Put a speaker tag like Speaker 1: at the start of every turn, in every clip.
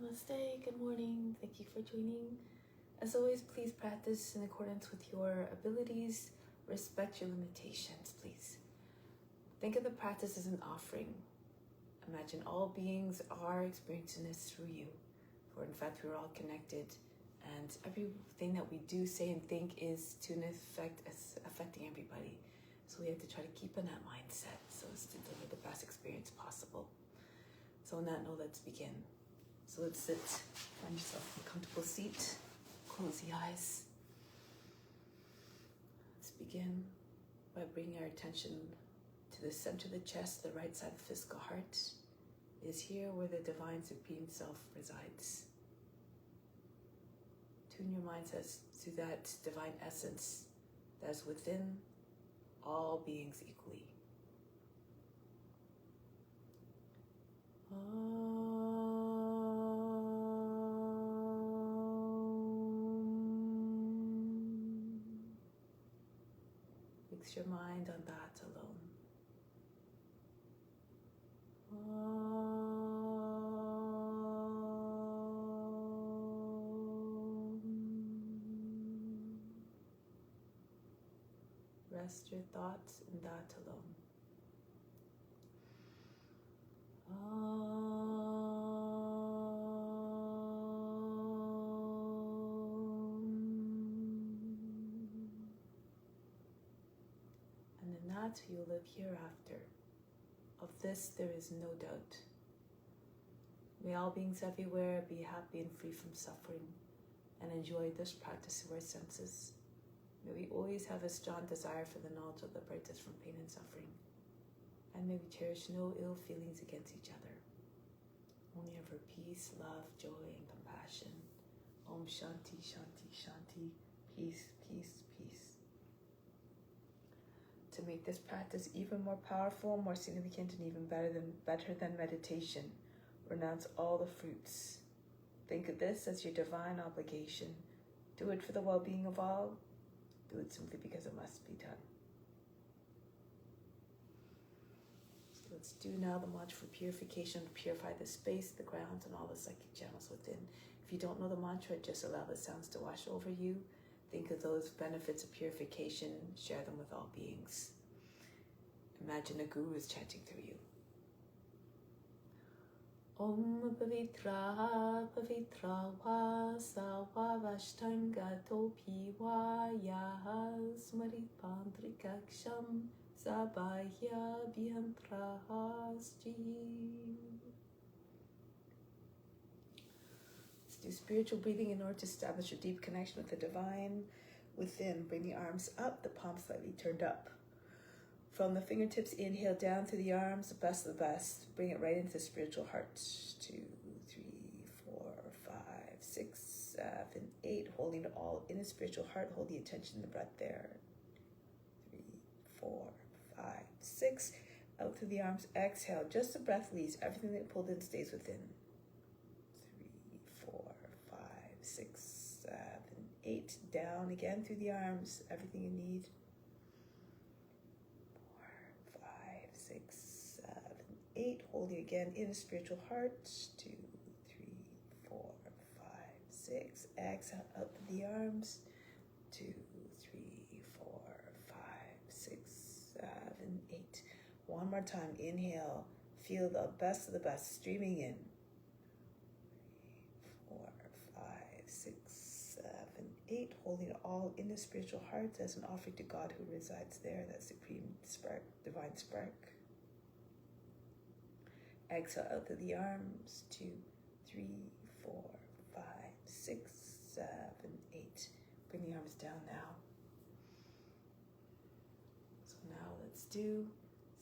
Speaker 1: Namaste, good morning. Thank you for joining. As always, please practice in accordance with your abilities. Respect your limitations, please. Think of the practice as an offering. Imagine all beings are experiencing this through you. For in fact, we're all connected, and everything that we do, say, and think is to an effect as affecting everybody. So we have to try to keep in that mindset so as to deliver the best experience possible. So on that note, let's begin. So let's sit, find yourself a comfortable seat, close the eyes. Let's begin by bringing our attention to the center of the chest, the right side of the physical heart. It is here where the Divine Supreme Self resides. Tune your mind to that divine essence that is within all beings equally. Fix your mind on that alone. Rest your thoughts in that alone. And in that you will live hereafter. Of this there is no doubt. May all beings everywhere be happy and free from suffering and enjoy this practice of our senses. May we always have a strong desire for the knowledge of the brightness from pain and suffering. And may we cherish no ill feelings against each other. Only ever peace, love, joy, and compassion. Om Shanti, Shanti, Shanti. Peace, peace, peace. To make this practice even more powerful, more significant, and even better than meditation, renounce all the fruits. Think of this as your divine obligation. Do it for the well-being of all. Do it simply because it must be done. So let's do now the mantra for purification to purify the space, the grounds, and all the psychic channels within. If you don't know the mantra, just allow the sounds to wash over you. Think of those benefits of purification, share them with all beings. Imagine a guru is chanting through you. Om Pavitra Pavitra Va Sava Vashtanga Topi Va Yaha Smarit Pantrikaksham Sabaya Bhiantrahasji. Let's do spiritual breathing in order to establish a deep connection with the divine within. Bring the arms up, the palms slightly turned up. From the fingertips, inhale down through the arms, the best of the best. Bring it right into the spiritual heart. 2, 3, 4, 5, 6, 7, 8. Holding it all in the spiritual heart. Hold the attention in the breath there. 3, 4, 5, 6. Out through the arms. Exhale. Just the breath leaves. Everything that pulled in stays within. 3, 4, 5, 6, 7, 8. Down again through the arms. Everything you need. 6, 7, 8. Holding again in the spiritual heart. 2, 3, 4, 5, 6. Exhale up the arms. 2, 3, 4, 5, 6, 7, 8. One more time. Inhale. Feel the best of the best streaming in. 3, 4, 5, 6, 7, 8. Holding it all in the spiritual heart as an offering to God who resides there. That supreme spark, divine spark. Exhale out through the arms. 2, 3, 4, 5, 6, 7, 8. Bring the arms down now. So now let's do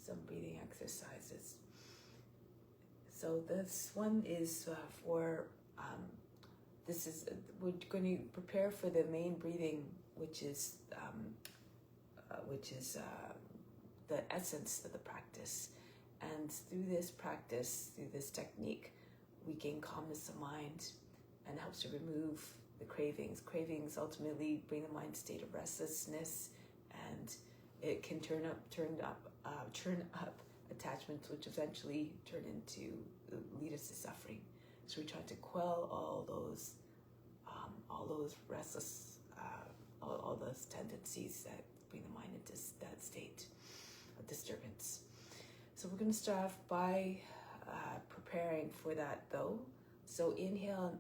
Speaker 1: some breathing exercises. So this one is we're going to prepare for the main breathing, which is the essence of the practice. And through this practice, through this technique, we gain calmness of mind and helps to remove the cravings. Cravings ultimately bring the mind state of restlessness, and it can churn up attachments, which eventually lead us to suffering. So we try to quell all those restless, all those tendencies that bring the mind into that state of disturbance. So we're going to start off by preparing for that though. So inhale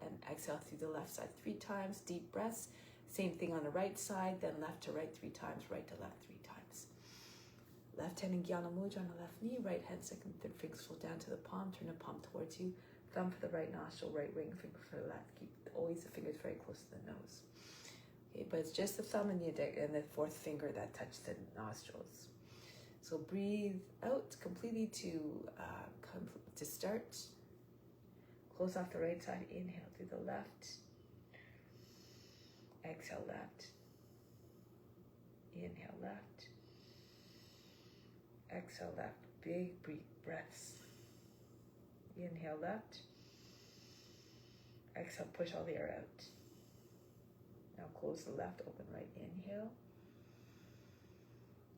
Speaker 1: and exhale through the left side 3 times, deep breaths. Same thing on the right side, then left to right 3 times, right to left 3 times. Left hand in Gyana Mudra on the left knee, right hand, second, third fingers fall down to the palm, turn the palm towards you. Thumb for the right nostril, right ring finger for the left. Keep always the fingers very close to the nose. Okay, but it's just the thumb and the fourth finger that touch the nostrils. So breathe out completely to start. Close off the right side, inhale through the left. Exhale left. Inhale left. Exhale left. Big breaths. Inhale left. Exhale, push all the air out. Now close the left, open right. Inhale.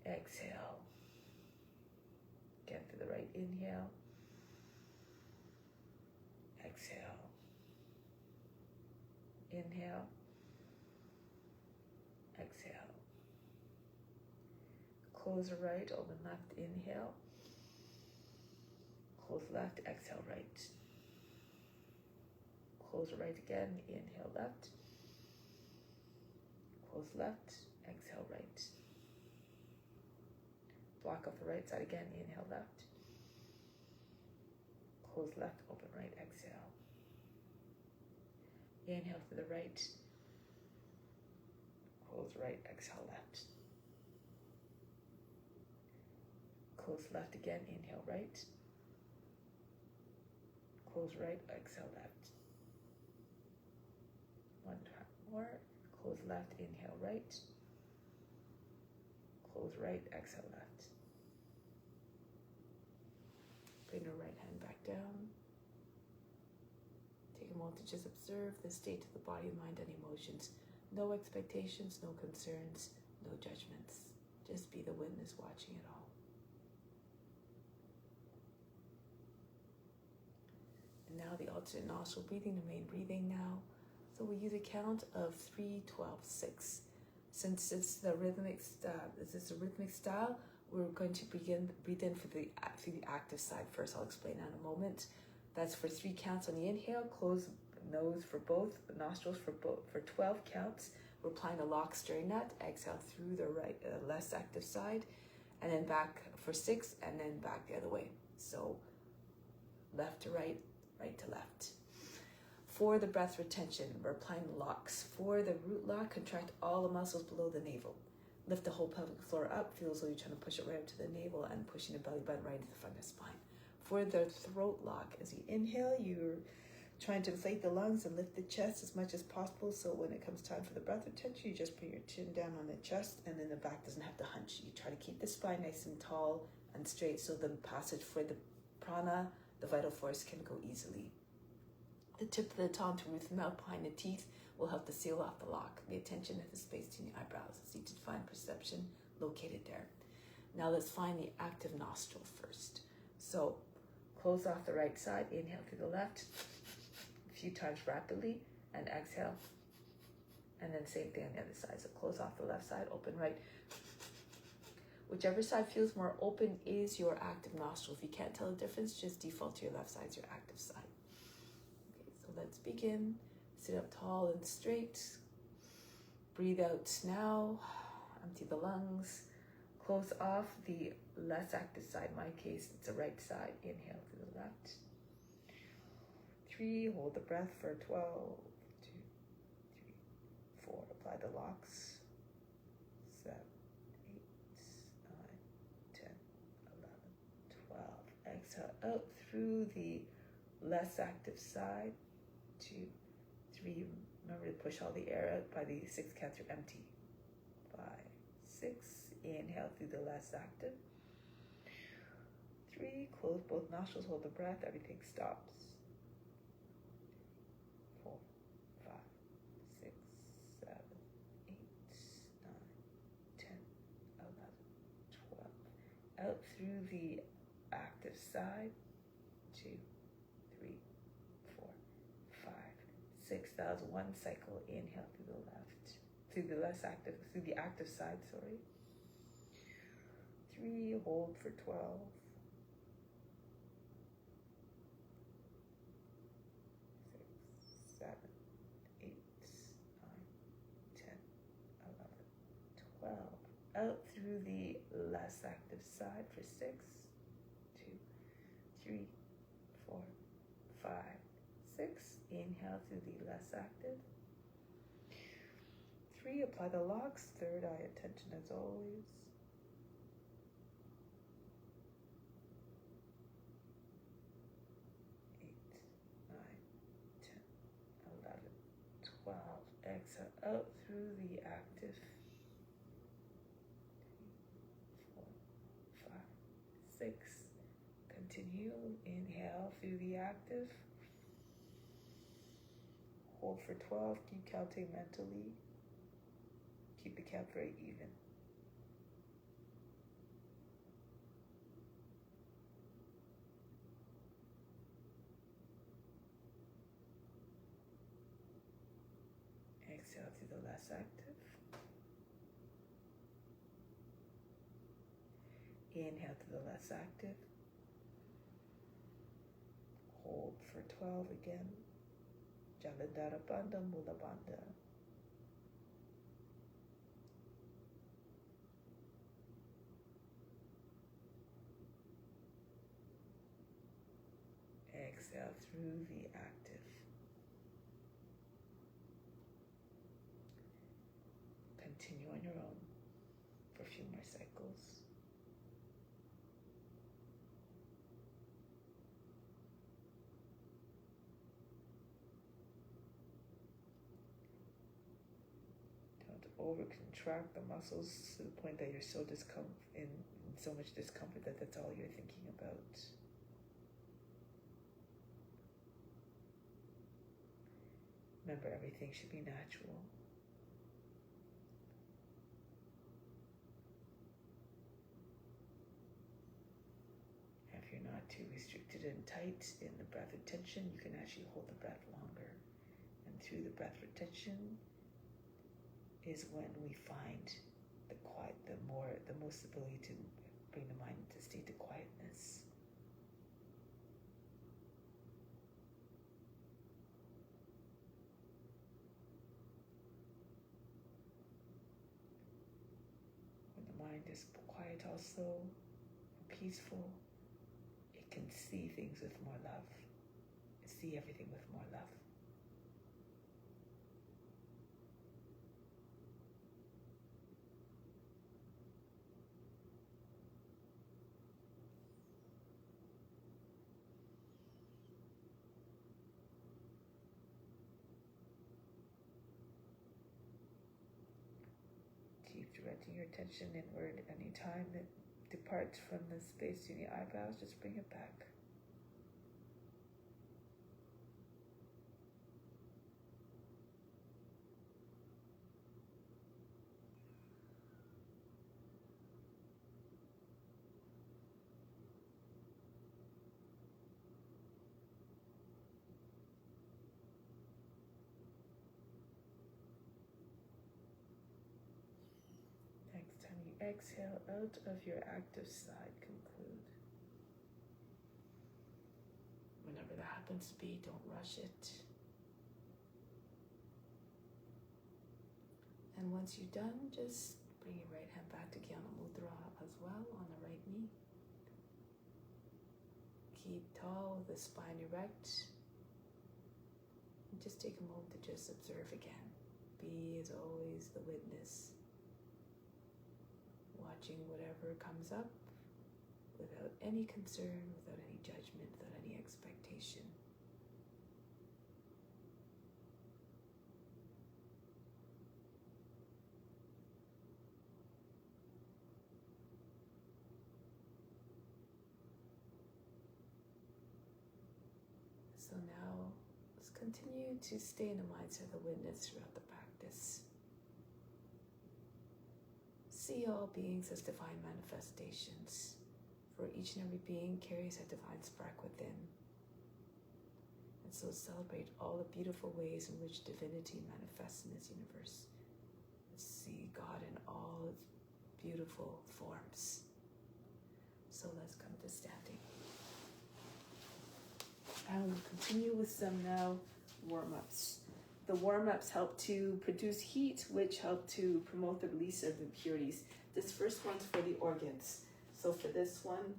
Speaker 1: Exhale. Again through the right. Inhale. Exhale. Inhale. Exhale. Close the right, open left. Inhale. Close left, exhale right. Close right again, inhale left. Close left, exhale right. Block off the right side again, inhale left. Close left, open right, exhale. Inhale to the right. Close right, exhale left. Close left again, inhale right. Close right, exhale left. One time more. Close left, inhale right. Close right, exhale left. Bring your right hand back down. Take a moment to just observe the state of the body, mind, and emotions. No expectations, no concerns, no judgments. Just be the witness watching it all. And now the alternate nostril breathing, the main breathing now. So we use a count of 3, 12, 6. Since it's the rhythmic style, we're going to breathe in through the active side first. I'll explain that in a moment. That's for 3 counts on the inhale. Close nose for both nostrils for 12 counts. We're applying a lock stirring that. Exhale through the right, less active side, and then back for 6, and then back the other way. So left to right, right to left. For the breath retention, we're applying locks. For the root lock, contract all the muscles below the navel. Lift the whole pelvic floor up. Feel as though you're trying to push it right up to the navel and pushing the belly button right into the front of the spine. For the throat lock, as you inhale, you're trying to inflate the lungs and lift the chest as much as possible. So when it comes time for the breath retention, you just bring your chin down on the chest, and then the back doesn't have to hunch. You try to keep the spine nice and tall and straight, so the passage for the prana, the vital force, can go easily. The tip of the tongue to roof the mouth behind the teeth will help to seal off the lock. Pay attention to the space between the eyebrows. It's easy to find perception located there. Now let's find the active nostril first. So close off the right side, inhale through the left a few times rapidly, and exhale. And then same thing on the other side. So close off the left side, open right. Whichever side feels more open is your active nostril. If you can't tell the difference, just default to your left side as your active side. Okay, so let's begin. Sit up tall and straight. Breathe out now. Empty the lungs. Close off the less active side. In my case, it's the right side. Inhale to the left. 3, hold the breath for 12, 2, 3, 4. Apply the locks. 7, 8, 9, 10, 11, 12. Exhale out through the less active side. 2, 3. Remember to push all the air out by the 6th count through empty. 5, 6. Inhale through the less active. 3. Close both nostrils, hold the breath, everything stops. 4, 5, 6, 7, 8, 9, 10, 11, 12. Out through the active side. 2, 3, 4, 5, 6. That was one cycle. Inhale through the left, through the active side, sorry. 3, hold for 12. 6, 7, 8, 9, 10, 11, 12. Out through the less active side for 6, 2, 3, 4, 5, 6. Inhale through the less active. 3, apply the locks. Third eye attention as always. 8, 9, 10, 11, 12. Exhale out through the active. 3, 4, 5, 6. Continue. Inhale through the active. Hold for 12. Keep counting mentally. Keep the count very even. Exhale through the less active. Inhale to the less active. Hold for 12 again. Jalandhara Bandha, Mula Bandha. Exhale through the active. Continue on your own for a few more cycles. Over contract the muscles to the point that you're so in so much discomfort that that's all you're thinking about. Remember, everything should be natural. If you're not too restricted and tight in the breath retention, you can actually hold the breath longer. And through the breath retention is when we find the most ability to bring the mind into a state of quietness. When the mind is quiet also, peaceful, it can see things with more love, see everything with more love. Directing your attention inward. Any time that departs from the space between the eyebrows, just bring it back. Exhale out of your active side, conclude. Whenever that happens to be, don't rush it. And once you're done, just bring your right hand back to Gyana Mudra as well on the right knee. Keep tall with the spine erect. And just take a moment to just observe again. Be, as always, the witness. Watching whatever comes up without any concern, without any judgment, without any expectation. So now let's continue to stay in the mindset of the witness throughout the practice. See all beings as divine manifestations, for each and every being carries a divine spark within. also celebrate all the beautiful ways in which divinity manifests in this universe. See God in all its beautiful forms. So let's come to standing. And we'll continue with some now warm-ups. The warm-ups help to produce heat, which help to promote the release of impurities. This first one's for the organs. So for this one,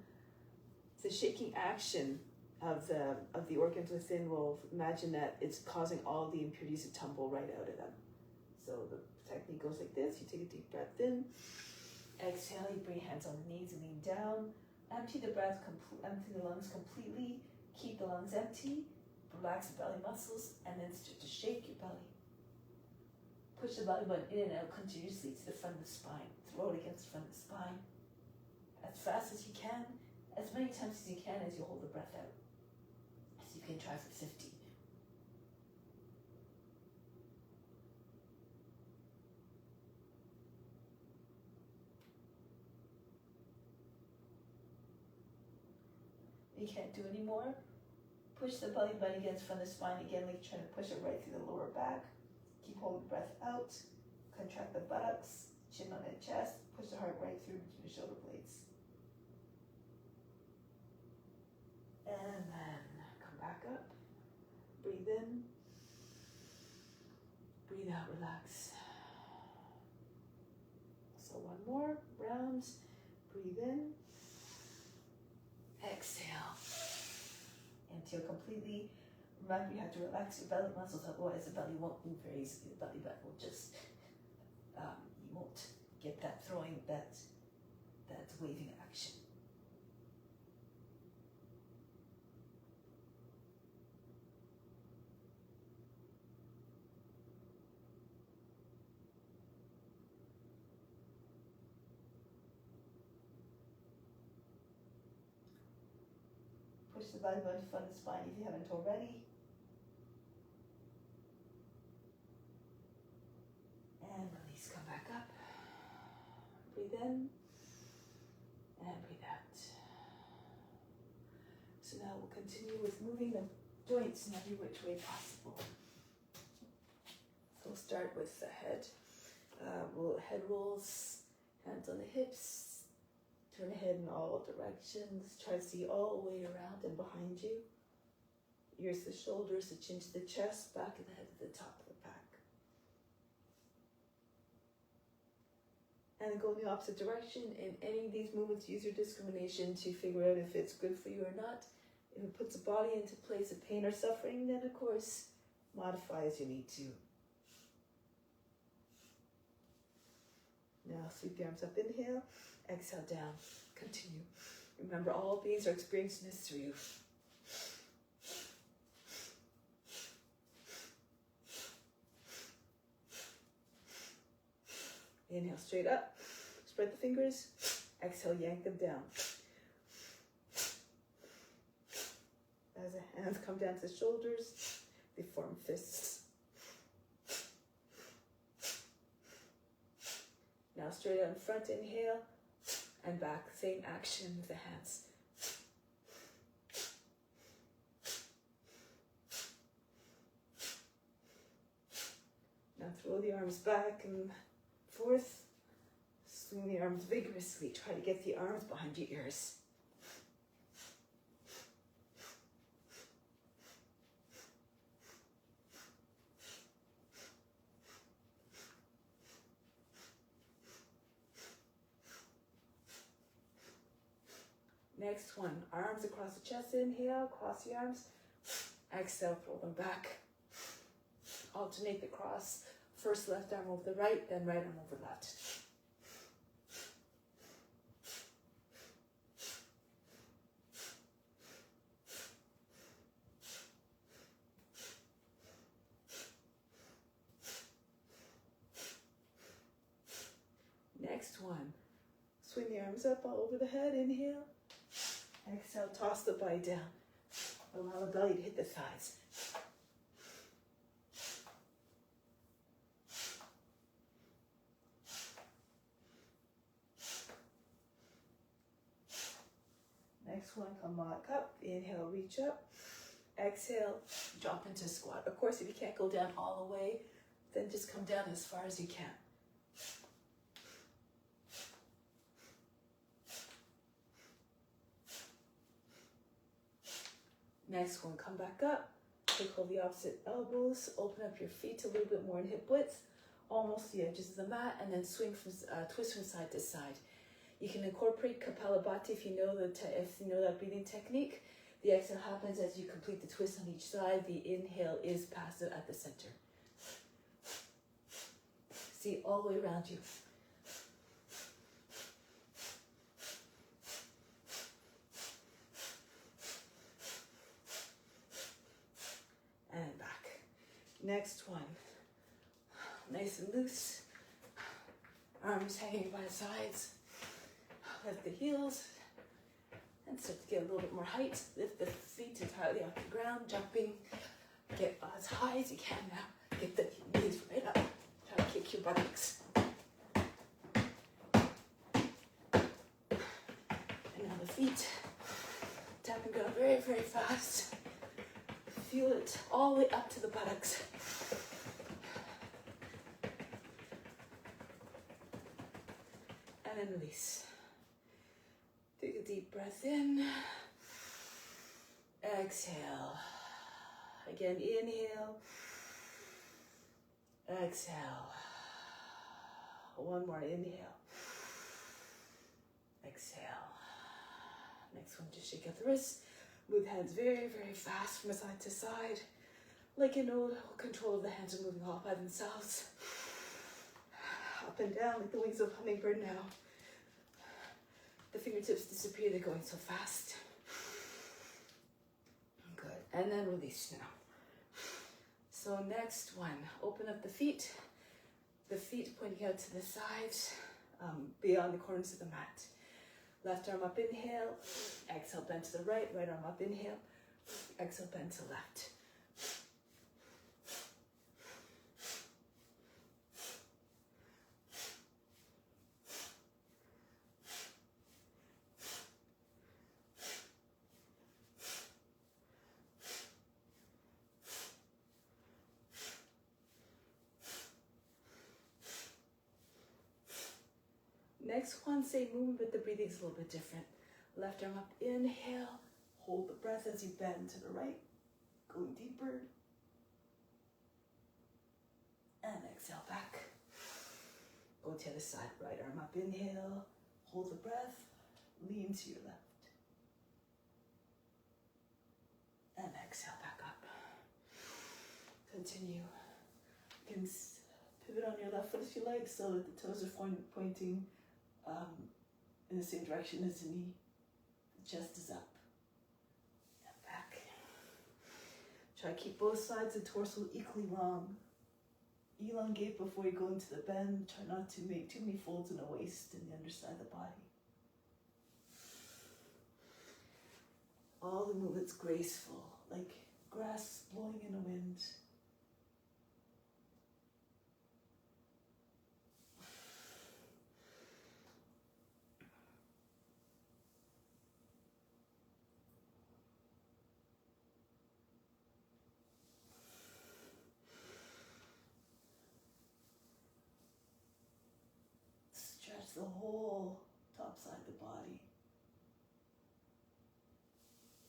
Speaker 1: the shaking action of the organs within will imagine that it's causing all the impurities to tumble right out of them. So the technique goes like this. You take a deep breath in. Exhale, you bring your hands on the knees and lean down. Empty the empty the lungs completely. Keep the lungs empty. Relax the belly muscles and then start to shake your belly. Push the belly button in and out continuously to the front of the spine. Throw it against the front of the spine. As fast as you can, as many times as you can as you hold the breath out. So you can try for 50. You can't do any more. Push the belly button against the front of the spine again, like you're trying to push it right through the lower back. Keep holding the breath out. Contract the buttocks, chin on the chest. Push the heart right through between the shoulder blades. And then come back up. Breathe in. Breathe out, relax. So one more round. Breathe in. Exhale. Until completely. Remember, you have to relax your belly muscles, otherwise the belly won't move very easily. The belly button will just, you won't get that throwing, that waving action. Push the belly button in front of the spine if you haven't already. And release, come back up. Breathe in and breathe out. So now we'll continue with moving the joints in every which way possible. So we'll start with the head. Head rolls, hands on the hips. Turn the head in all directions. Try to see all the way around and behind you. Ears to the shoulders, the chin to the chest, back of the head to the top of the back. And go in the opposite direction. In any of these movements, use your discrimination to figure out if it's good for you or not. If it puts the body into a place of pain or suffering, then of course, modify as you need to. Now sweep the arms up, inhale, exhale down, continue. Remember, all beings are experiencing this through you. Inhale straight up, spread the fingers, exhale, yank them down. As the hands come down to the shoulders, they form fists. Now straight out in front, inhale, and back, same action with the hands. Now throw the arms back and forth. Swing the arms vigorously. Try to get the arms behind your ears. Next one, arms across the chest, inhale, cross the arms. Exhale, throw them back. Alternate the cross. First left arm over the right, then right arm over left. Next one, swing the arms up all over the head, inhale. Exhale, toss the body down. Allow the belly to hit the thighs. Next one, come back up. Inhale, reach up. Exhale, drop into squat. Of course, if you can't go down all the way, then just come down as far as you can. Next one, come back up. Take hold the opposite elbows. Open up your feet a little bit more in hip width, almost the edges of the mat, and then swing from twist from side to side. You can incorporate Kapalabhati if you know that breathing technique. The exhale happens as you complete the twist on each side. The inhale is passive at the center. See all the way around you. And back. Next one. Nice and loose. Arms hanging by the sides. Lift the heels. And start to get a little bit more height. Lift the feet entirely off the ground. Jumping. Get as high as you can now. Get the knees right up. Try to kick your buttocks. And now the feet. Tap and go very, very fast. Feel it all the way up to the buttocks. And then release. Take a deep breath in. Exhale. Again, inhale. Exhale. One more inhale. Exhale. Next one, just shake out the wrists. Move hands very, very fast from side to side. Like you know, control of the hands are moving all by themselves. Up and down like the wings of a hummingbird now. The fingertips disappear, they're going so fast. Good, and then release now. So next one, open up the feet pointing out to the sides, beyond the corners of the mat. Left arm up, inhale, exhale, bend to the right, right arm up, inhale, exhale, bend to left. Next one, same movement, but the breathing's a little bit different. Left arm up, inhale, hold the breath as you bend to the right, going deeper. And exhale back. Go to the other side, right arm up, inhale, hold the breath, lean to your left. And exhale back up. Continue. You can pivot on your left foot if you like, so that the toes are pointing in the same direction as the knee. The chest is up and back. Try to keep both sides of the torso equally long. Elongate before you go into the bend. Try not to make too many folds in the waist and the underside of the body. All the movements graceful, like grass blowing in the wind. Stretch the whole top side of the body.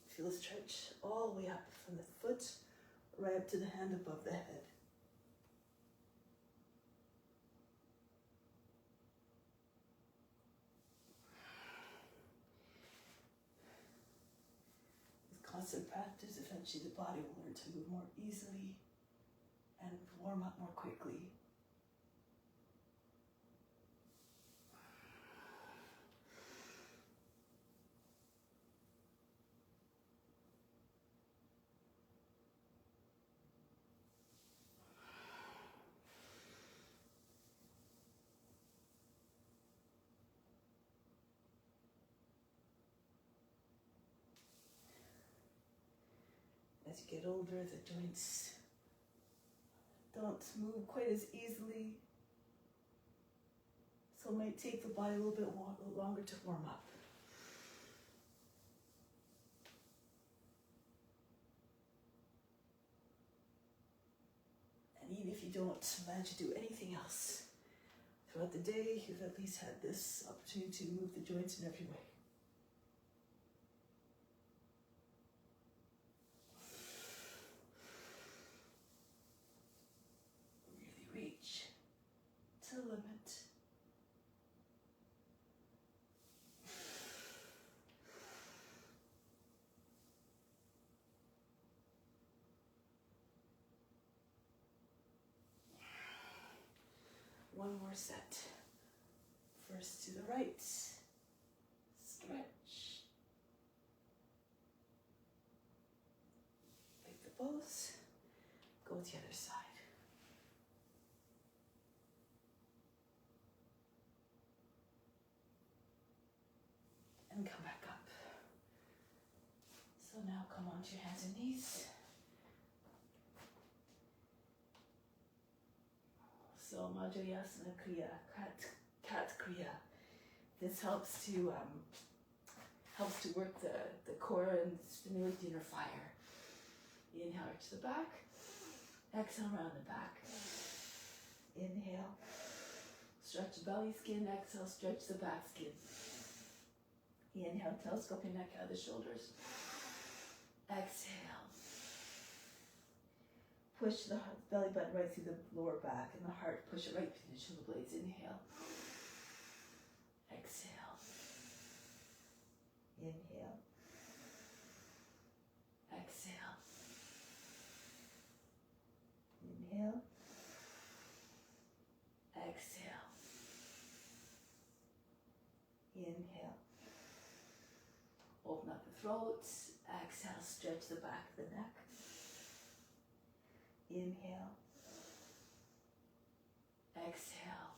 Speaker 1: Feel the stretch all the way up from the foot right up to the hand above the head. With constant practice, eventually the body will learn to move more easily and warm up more quickly. As you get older, the joints don't move quite as easily, so it might take the body a little bit longer to warm up. if you don't manage to do anything else throughout the day, you've at least had this opportunity to move the joints in every way. Really reach to the limit. One more set. First to the right. Stretch. Like the pose. Go to the other side. And come back up. So now come onto your hands and knees. So Majayasana Kriya, Cat Kriya. This helps to work the core and stimulate the inner fire. Inhale to the back. Exhale around the back. Inhale. Stretch the belly skin. Exhale, stretch the back skin. Inhale, telescope your neck out of the shoulders. Exhale. Push the belly button right through the lower back and the heart. Push it right between the shoulder blades. Inhale. Exhale. Inhale. Exhale. Inhale. Exhale. Inhale. Open up the throat. Exhale. Stretch the back of the neck. Inhale. Exhale.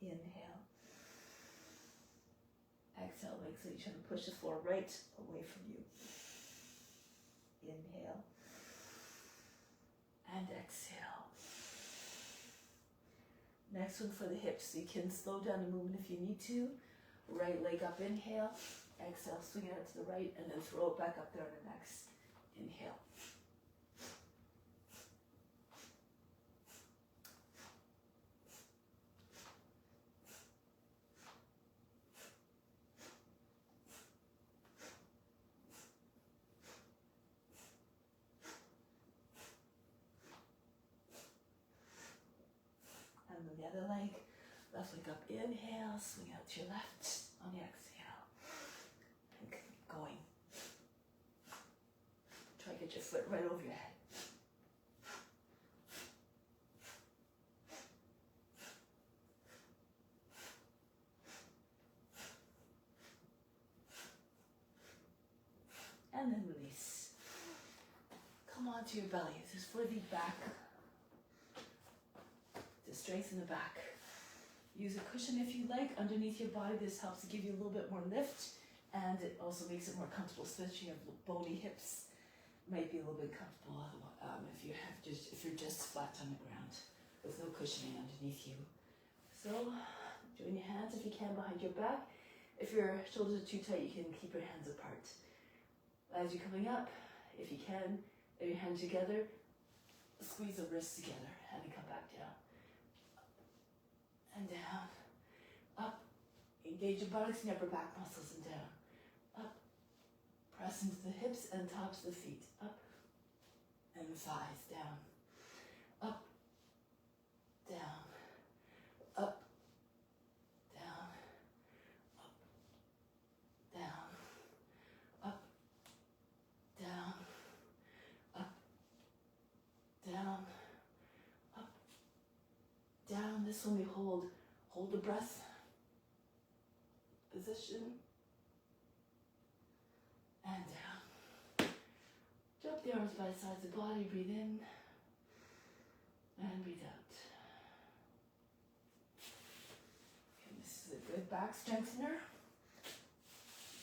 Speaker 1: Inhale. Exhale, like so you're trying to push the floor right away from you. Inhale. And exhale. Next one for the hips. So you can slow down the movement if you need to. Right leg up, inhale. Exhale, swing it out to the right, and then throw it back up there on the next inhale. And then the other leg, left leg up, inhale, swing out to your left on the exhale. And keep going. Try to get your foot right over your head. And then release. Come onto your belly. This is for the back. To strengthen the back. Use a cushion if you like underneath your body. This helps to give you a little bit more lift, and it also makes it more comfortable, especially if you have bony hips. Might be a little bit comfortable if you're just flat on the ground with no cushioning underneath you. So join your hands if you can behind your back. If your shoulders are too tight, you can keep your hands apart. As you're coming up, if you can, lay your hands together, squeeze the wrists together, and then come back down. And down, up, engage your buttocks and your upper back muscles, and down, up, press into the hips and tops of the feet, up, and the thighs, down, up, down, up, down, up, down, up, down, up, down, up, down. This one we hold the breath, position, and down. Drop the arms by the sides of the body, breathe in, and breathe out. Okay, this is a good back strengthener.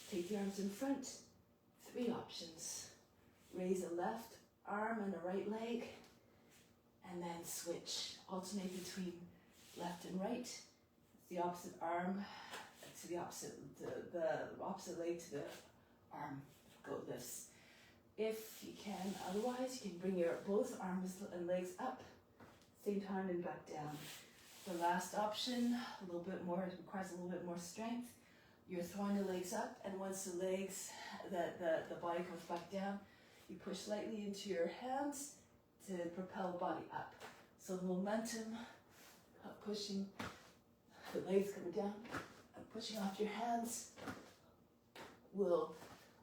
Speaker 1: Take the arms in front. 3 options. Raise a left arm and a right leg, and then switch. Alternate between left and right. The opposite arm to the opposite, the opposite leg to the arm. Go this. If you can, otherwise you can bring your both arms and legs up, same time and back down. The last option, a little bit more, it requires a little bit more strength. You're throwing the legs up, and once the legs, the body comes back down, you push slightly into your hands to propel the body up. So the momentum of pushing the legs coming down and pushing off your hands will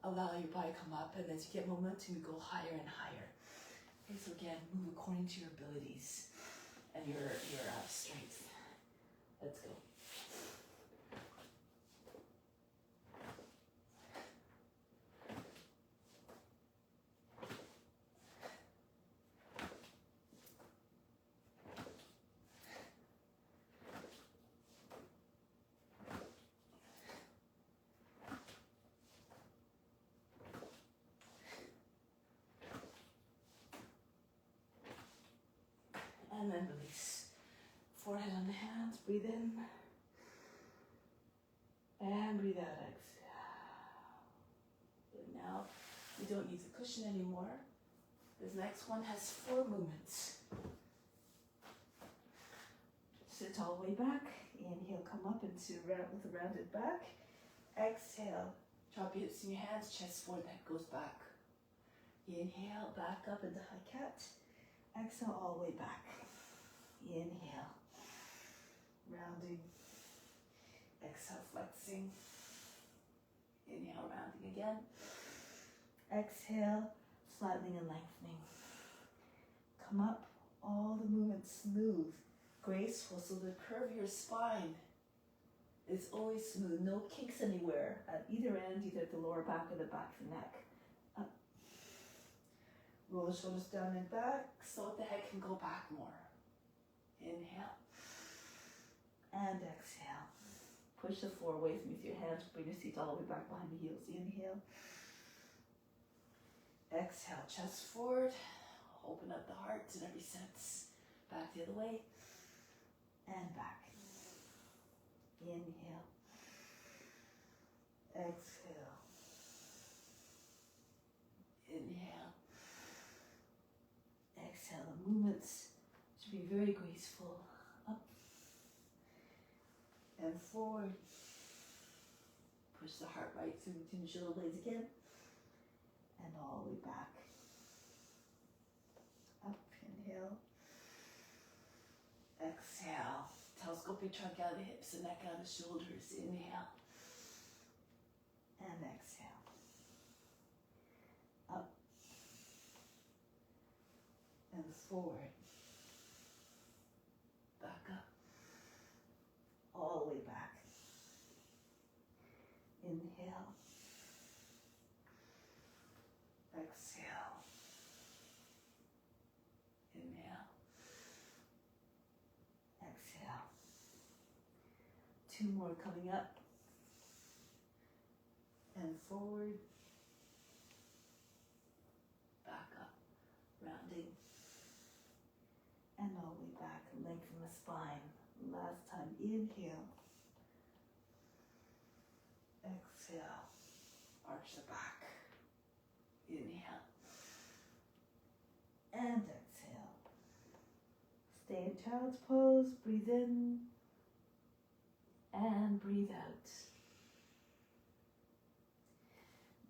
Speaker 1: allow your body to come up, and as you get momentum, you go higher and higher. Okay, so again, move according to your abilities and your strength. Let's go. And then release. Forehead on the hands, breathe in. And breathe out, exhale. Good. Now, you don't need the cushion anymore. This next one has 4 movements. Sit all the way back. Inhale, come up into with a rounded back. Exhale, drop your hips in your hands, chest forward, neck goes back. Inhale, back up into high cat. Exhale, all the way back. Inhale, rounding. Exhale, flexing. Inhale, rounding again. Exhale, flattening and lengthening. Come up, all the movements smooth, graceful, so the curve of your spine is always smooth. No kinks anywhere at either end, either at the lower back or the back of the neck. Up. Roll the shoulders down and back so that the head can go back more. Inhale. And exhale. Push the floor away from you with your hands. Bring your seat all the way back behind the heels. Inhale. Exhale. Chest forward. Open up the heart in every sense. Back the other way. And back. Inhale. Exhale. Inhale. Exhale. The movements should be very graceful. Up and forward. Push the heart right through between the shoulder blades again. And all the way back. Up, inhale. Exhale. Telescope your trunk out of the hips and neck out of the shoulders. Inhale. And exhale. Up. And forward. Back up. All the way back. Inhale. Exhale. Inhale. Exhale. 2 more coming up. And forward. Back up. Rounding. And all the way back. Lengthen the spine. Last time. Inhale. Exhale. Arch the back. Inhale. And exhale. Stay in child's pose. Breathe in. And breathe out.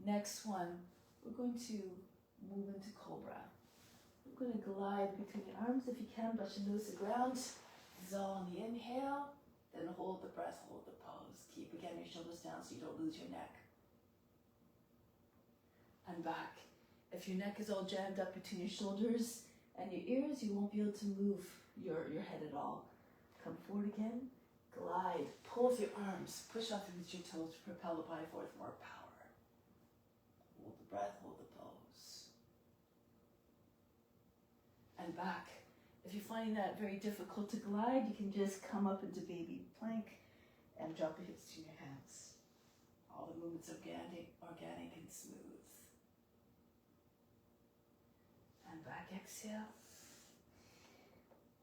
Speaker 1: Next one, we're going to move into cobra. We're going to glide between your arms. If you can, brush your nose to the ground. Dissolve on the inhale. Then hold the breath, hold the pose. Keep again your shoulders down so you don't lose your neck. And back. If your neck is all jammed up between your shoulders and your ears, you won't be able to move your head at all. Come forward again. Glide. Pull with your arms. Push off with your toes to propel the body forward with more power. Hold the breath, hold the pose. And back. If you're finding that very difficult to glide, you can just come up into baby plank and drop your hips to your hands. All the movements are organic and smooth. And back, exhale.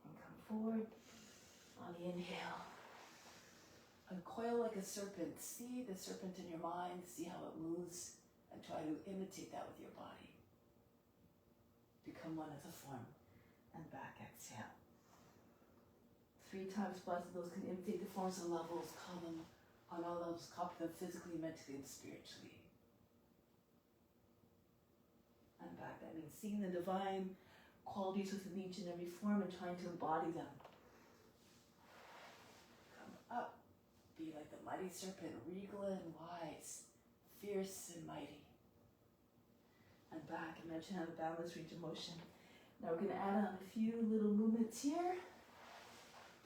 Speaker 1: And come forward. On the inhale. Uncoil like a serpent. See the serpent in your mind. See how it moves. And try to imitate that with your body. Become one as a form. And back, exhale. 3 times plus of those can imitate the forms and levels. Call them on all levels. Copy them physically, mentally, and spiritually. And back. That means seeing the divine qualities within each and every form and trying to embody them. Come up. Be like the mighty serpent, regal and wise, fierce and mighty. And back. Imagine how the balance range of motion. Now we're going to add on a few little movements here.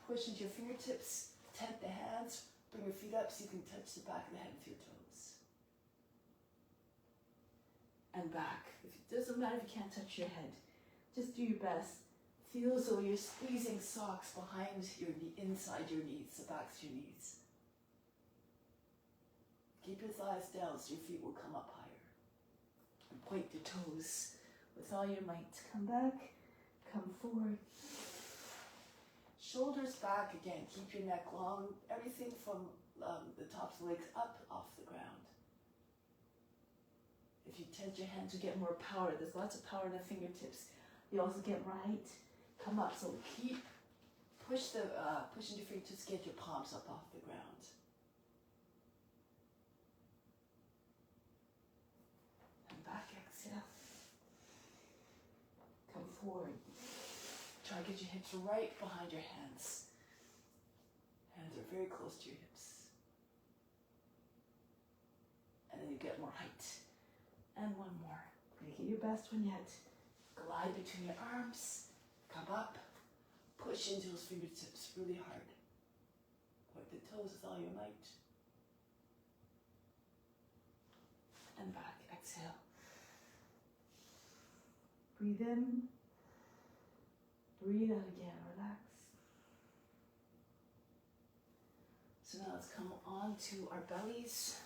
Speaker 1: Push into your fingertips, tent the hands, bring your feet up so you can touch the back of the head with your toes. And back. It doesn't matter if you can't touch your head. Just do your best. Feel as though you're squeezing socks behind your knee, inside your knees, the backs of your knees. Keep your thighs down so your feet will come up higher. And point your toes with all your might. Come back, come forward. Shoulders back again. Keep your neck long. Everything from the tops of the legs up off the ground. If you tent your hands, you get more power. There's lots of power in the fingertips. You also get right. Come up. So keep pushing your fingertips. Get your palms up off the ground. And back. Exhale. Come forward. Try to get your hips right behind your hands. Hands are very close to your hips. And then you get more height. And one more. Make it your best one yet. Glide between your arms. Come up. Push into those fingertips really hard. Point the toes with all your might. And back. Exhale. Breathe in. Breathe out again, relax. So now let's come on to our bellies.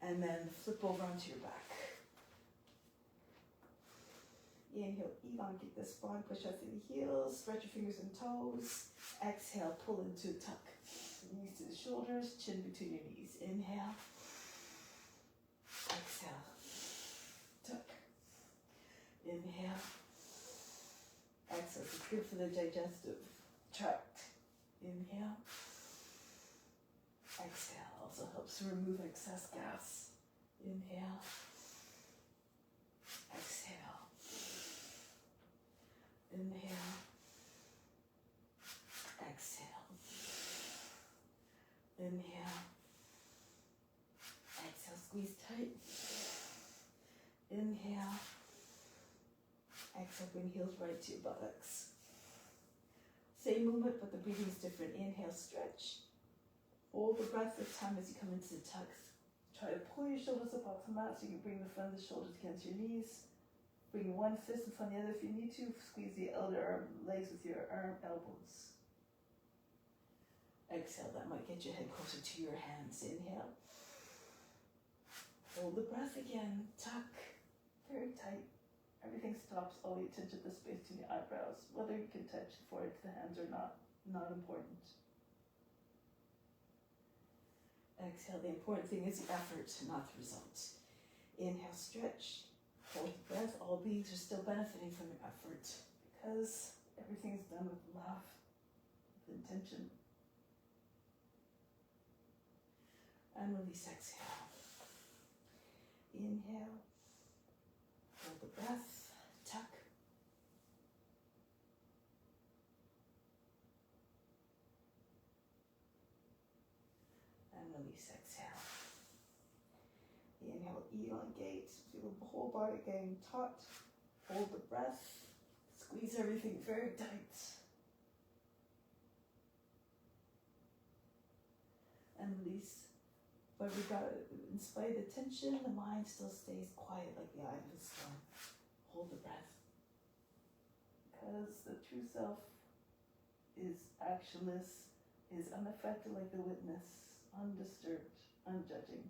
Speaker 1: And then flip over onto your back. Inhale, elongate the spine, push out through the heels, stretch your fingers and toes. Exhale, pull into tuck. Knees to the shoulders, chin between your knees. Inhale. Exhale. Tuck. Inhale. Exhale. It's good for the digestive tract. Inhale. Exhale. Also helps to remove excess gas. Inhale. Exhale. Inhale. Exhale. Inhale. Exhale. Squeeze tight. Inhale. Exhale. Bring heels right to your buttocks. Same movement, but the breathing is different. Inhale, stretch. Hold the breath this time as you come into the tucks. Try to pull your shoulders up off the mat so you can bring the front of the shoulders against your knees. Bring one fist in front of the other if you need to. Squeeze the elbow legs with your elbows. Exhale, that might get your head closer to your hands. Inhale. Hold the breath again. Tuck. Very tight. Everything stops. All the attention to the space between the eyebrows. Whether you can touch the forehead to the hands or not important. Exhale. The important thing is the effort, not the result. Inhale, stretch. Hold the breath. All beings are still benefiting from your effort because everything is done with love, with intention. And release, exhale. Inhale. Hold the breath. Tuck. And release, exhale. Inhale, elongate. Feel the whole body getting taut. Hold the breath. Squeeze everything very tight. And release. But in spite of the tension, the mind still stays quiet like the eye of a storm. Hold the breath. Because the true self is actionless, is unaffected like the witness, undisturbed, unjudging.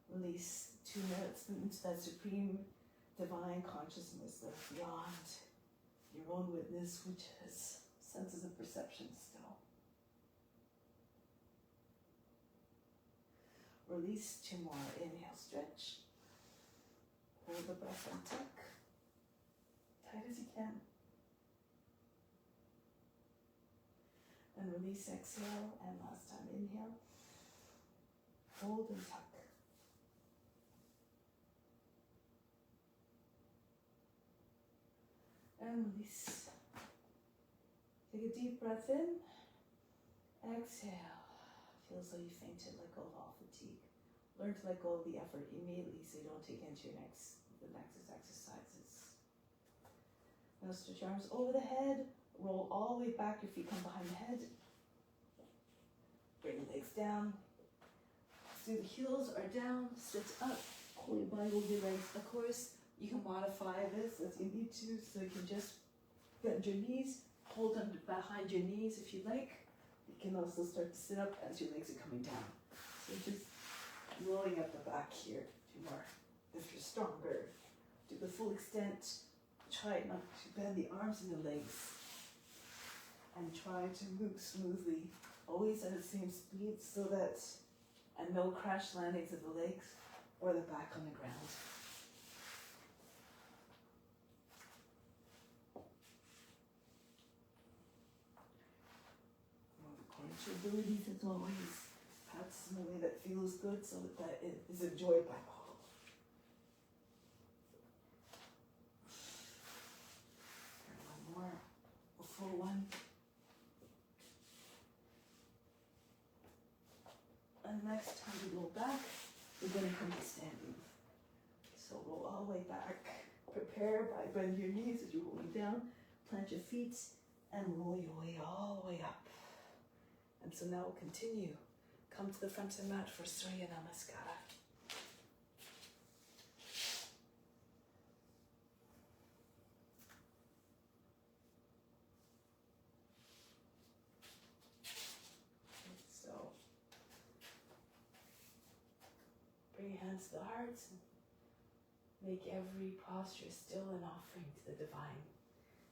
Speaker 1: Release 2 minutes into that supreme divine consciousness that's beyond your own witness, which has senses of perception still. Release 2 more. Inhale, stretch. Hold the breath and tuck. Tight as you can. And release, exhale. And last time, inhale. Hold and tuck. And release. Take a deep breath in. Exhale. Feels like you fainted. Let go of all fatigue. Learn to let go of the effort immediately so you don't take it into the next exercises. Now stretch your arms over the head. Roll all the way back. Your feet come behind the head. Bring the legs down. So the heels are down. Sit up. Pull your body over your legs. Of course, you can modify this as you need to. So you can just bend your knees. Hold them behind your knees if you like. You can also start to sit up as your legs are coming down. So just rolling up the back here. 2 more. If you're stronger, to the full extent. Try not to bend the arms and the legs. And try to move smoothly. Always at the same speed so that, and no crash landings of the legs or the back on the ground. According to your abilities as always. Practice in a way that feels good so that it is enjoyed by all. And 1 more, a full one. And next time we go back, we're going to come to standing. So roll all the way back. Prepare by bending your knees as you're rolling down. Plant your feet and roll your way all the way up. And so now we'll continue. Come to the front of the mat for Surya Namaskara. So, bring your hands to the heart. Make every posture still an offering to the divine,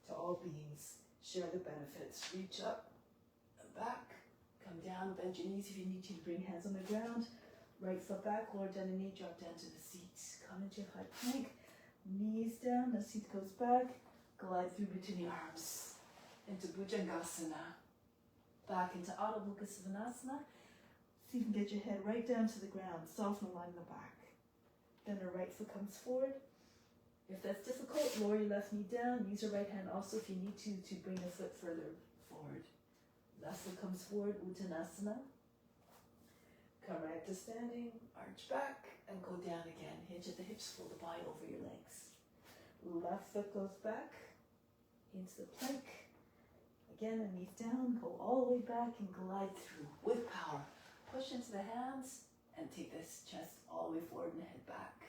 Speaker 1: to all beings. Share the benefits. Reach up and back. Come down, bend your knees if you need to bring hands on the ground. Right foot back, lower down the knee, drop down to the seat. Come into high plank, knees down, the seat goes back. Glide through between the arms into Bhujangasana. Back into Adho Mukha Svanasana. So you can get your head right down to the ground, soften the line in the back. Then the right foot comes forward. If that's difficult, lower your left knee down. Use your right hand also if you need to bring the foot further forward. Left foot comes forward, Uttanasana. Come right to standing, arch back, and go down again. Hinge at the hips, fold the body over your legs. Left foot goes back into the plank. Again, the knees down, go all the way back and glide through with power. Push into the hands and take this chest all the way forward and head back.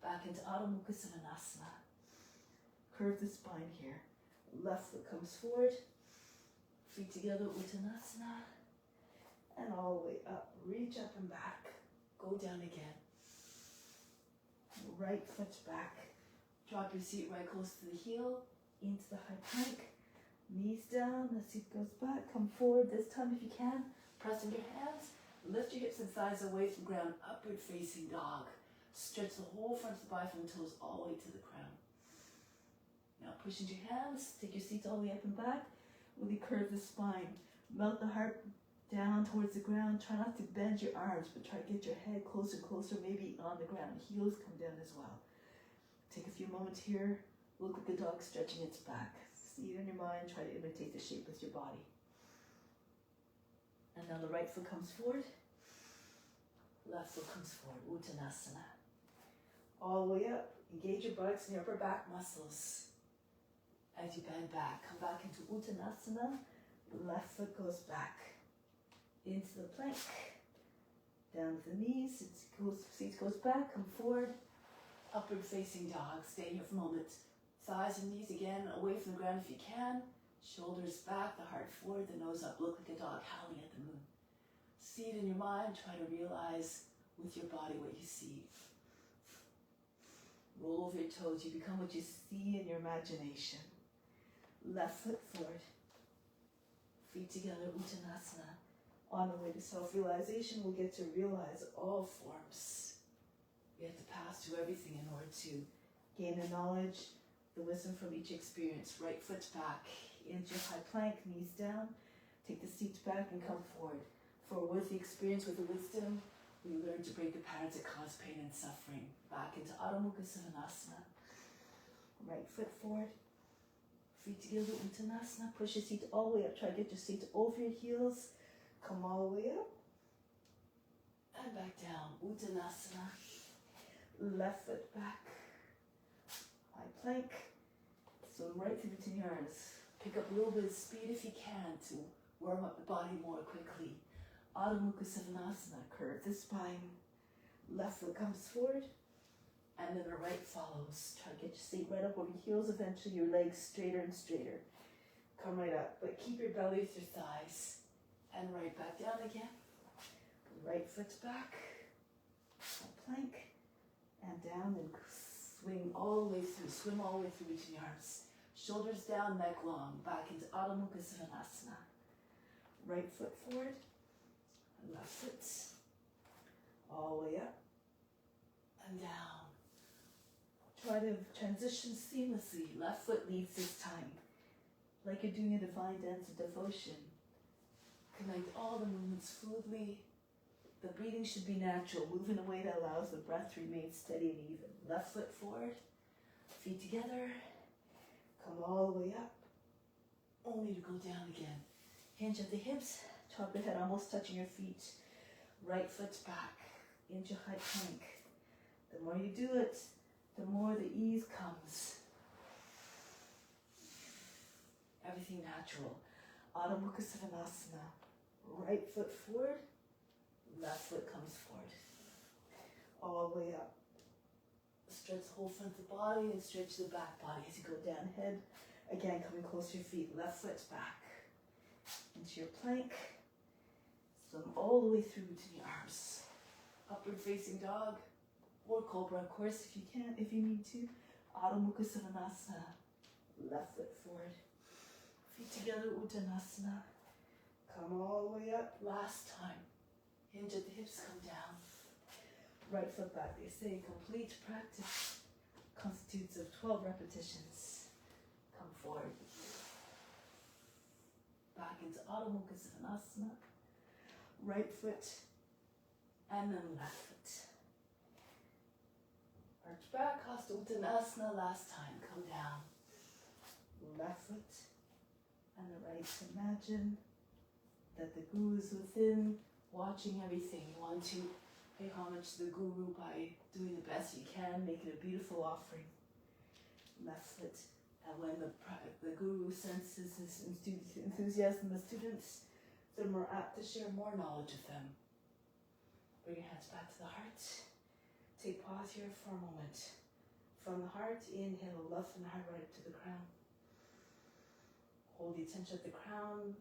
Speaker 1: Back into Adho Mukha Svanasana. Curve the spine here. Left foot comes forward. Feet together, Uttanasana. And all the way up. Reach up and back. Go down again. Right foot back. Drop your seat right close to the heel. Into the high plank. Knees down. The seat goes back. Come forward. This time if you can. Press in your hands. Lift your hips and thighs away from the ground. Upward facing dog. Stretch the whole front of the body from the toes all the way to the crown. Now push into your hands. Take your seats all the way up and back. Really curve the spine. Melt the heart down towards the ground. Try not to bend your arms, but try to get your head closer, maybe on the ground. Heels come down as well. Take a few moments here. Look like a dog stretching its back. See it in your mind. Try to imitate the shape with your body. And now the right foot comes forward. Left foot comes forward. Uttanasana. All the way up. Engage your buttocks and your upper back muscles. As you bend back, come back into Uttanasana. Left foot goes back. Into the plank. Down to the knees. Seat goes back. Come forward. Upward facing dog. Stay here for a moment. Thighs and knees again away from the ground if you can. Shoulders back, the heart forward, the nose up. Look like a dog howling at the moon. See it in your mind. Try to realize with your body what you see. Roll over your toes. You become what you see in your imagination. Left foot forward. Feet together, Uttanasana. On the way to self-realization, we'll get to realize all forms. We have to pass through everything in order to gain the knowledge, the wisdom from each experience. Right foot back into high plank, knees down. Take the seat back and come forward. For with the experience, with the wisdom, we learn to break the patterns that cause pain and suffering. Back into Adho Mukha Svanasana. Right foot forward. Feet together, Uttanasana. Push your seat all the way up. Try to get your seat over your heels. Come all the way up. And back down. Uttanasana. Left foot back. High plank. Swim right through between your arms. Pick up a little bit of speed if you can to warm up the body more quickly. Adho Mukha Svanasana. Curve the spine. Left foot comes forward. And then the right follows. Try to get your seat right up over your heels. Eventually your legs straighter and straighter. Come right up. But keep your belly with your thighs. And right back down again. Right foot's back. Plank. And down and swing all the way through. Swim all the way through between your arms. Shoulders down, neck long. Back into Adho Mukha Svanasana. Right foot forward. Left foot. All the way up. And down. Try to transition seamlessly. Left foot leads this time. Like you're doing a divine dance of devotion. Connect all the movements fluidly. The breathing should be natural. Move in a way that allows the breath to remain steady and even. Left foot forward. Feet together. Come all the way up. Only to go down again. Hinge at the hips. Top of the head almost touching your feet. Right foot's back. Into high plank. The more you do it, the more the ease comes. Everything natural. Adho Mukha Svanasana. Right foot forward. Left foot comes forward. All the way up. Stretch the whole front of the body and stretch the back body as you go down. Head again coming close to your feet. Left foot's back. Into your plank. Swim all the way through to your arms. Upward facing dog. Or cobra, of course, if you can, if you need to. Adho Mukha Svanasana. Left foot forward. Feet together, Uttanasana. Come all the way up. Last time. Hinge at the hips, come down. Right foot back. They say complete practice constitutes of 12 repetitions. Come forward. Back into Adho Mukha Svanasana. Right foot. And then left foot. Arch back, Hasta Uttanasana, last time, come down. Left foot and the right. Imagine that the Guru is within, watching everything. You want to pay homage to the Guru by doing the best you can, make it a beautiful offering. Left foot, and when the Guru senses his enthusiasm of students, they're more apt to share more knowledge of them. Bring your hands back to the heart. Take pause here for a moment. From the heart, inhale love from the heart right up to the crown. Hold the attention at the crown.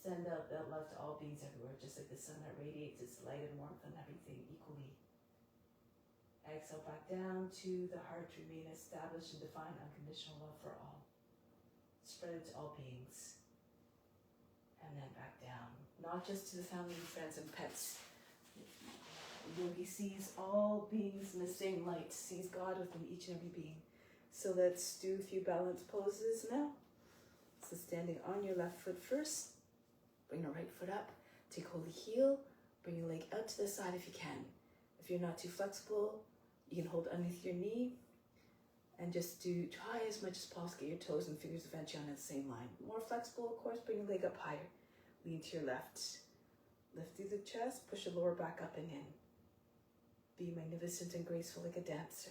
Speaker 1: Send out that love to all beings everywhere, just like the sun that radiates its light and warmth on everything equally. Exhale back down to the heart. Remain established in divine unconditional love for all. Spread it to all beings. And then back down. Not just to the family, friends, and pets. Yogi sees all beings in the same light, sees God within each and every being. So let's do a few balance poses now. So standing on your left foot first, bring the right foot up, take hold of the heel, bring your leg out to the side if you can. If you're not too flexible, you can hold underneath your knee and just try as much as possible, get your toes and fingers eventually on the same line. More flexible, of course, bring your leg up higher. Lean to your left. Lift through the chest, push your lower back up and in. Be magnificent and graceful like a dancer.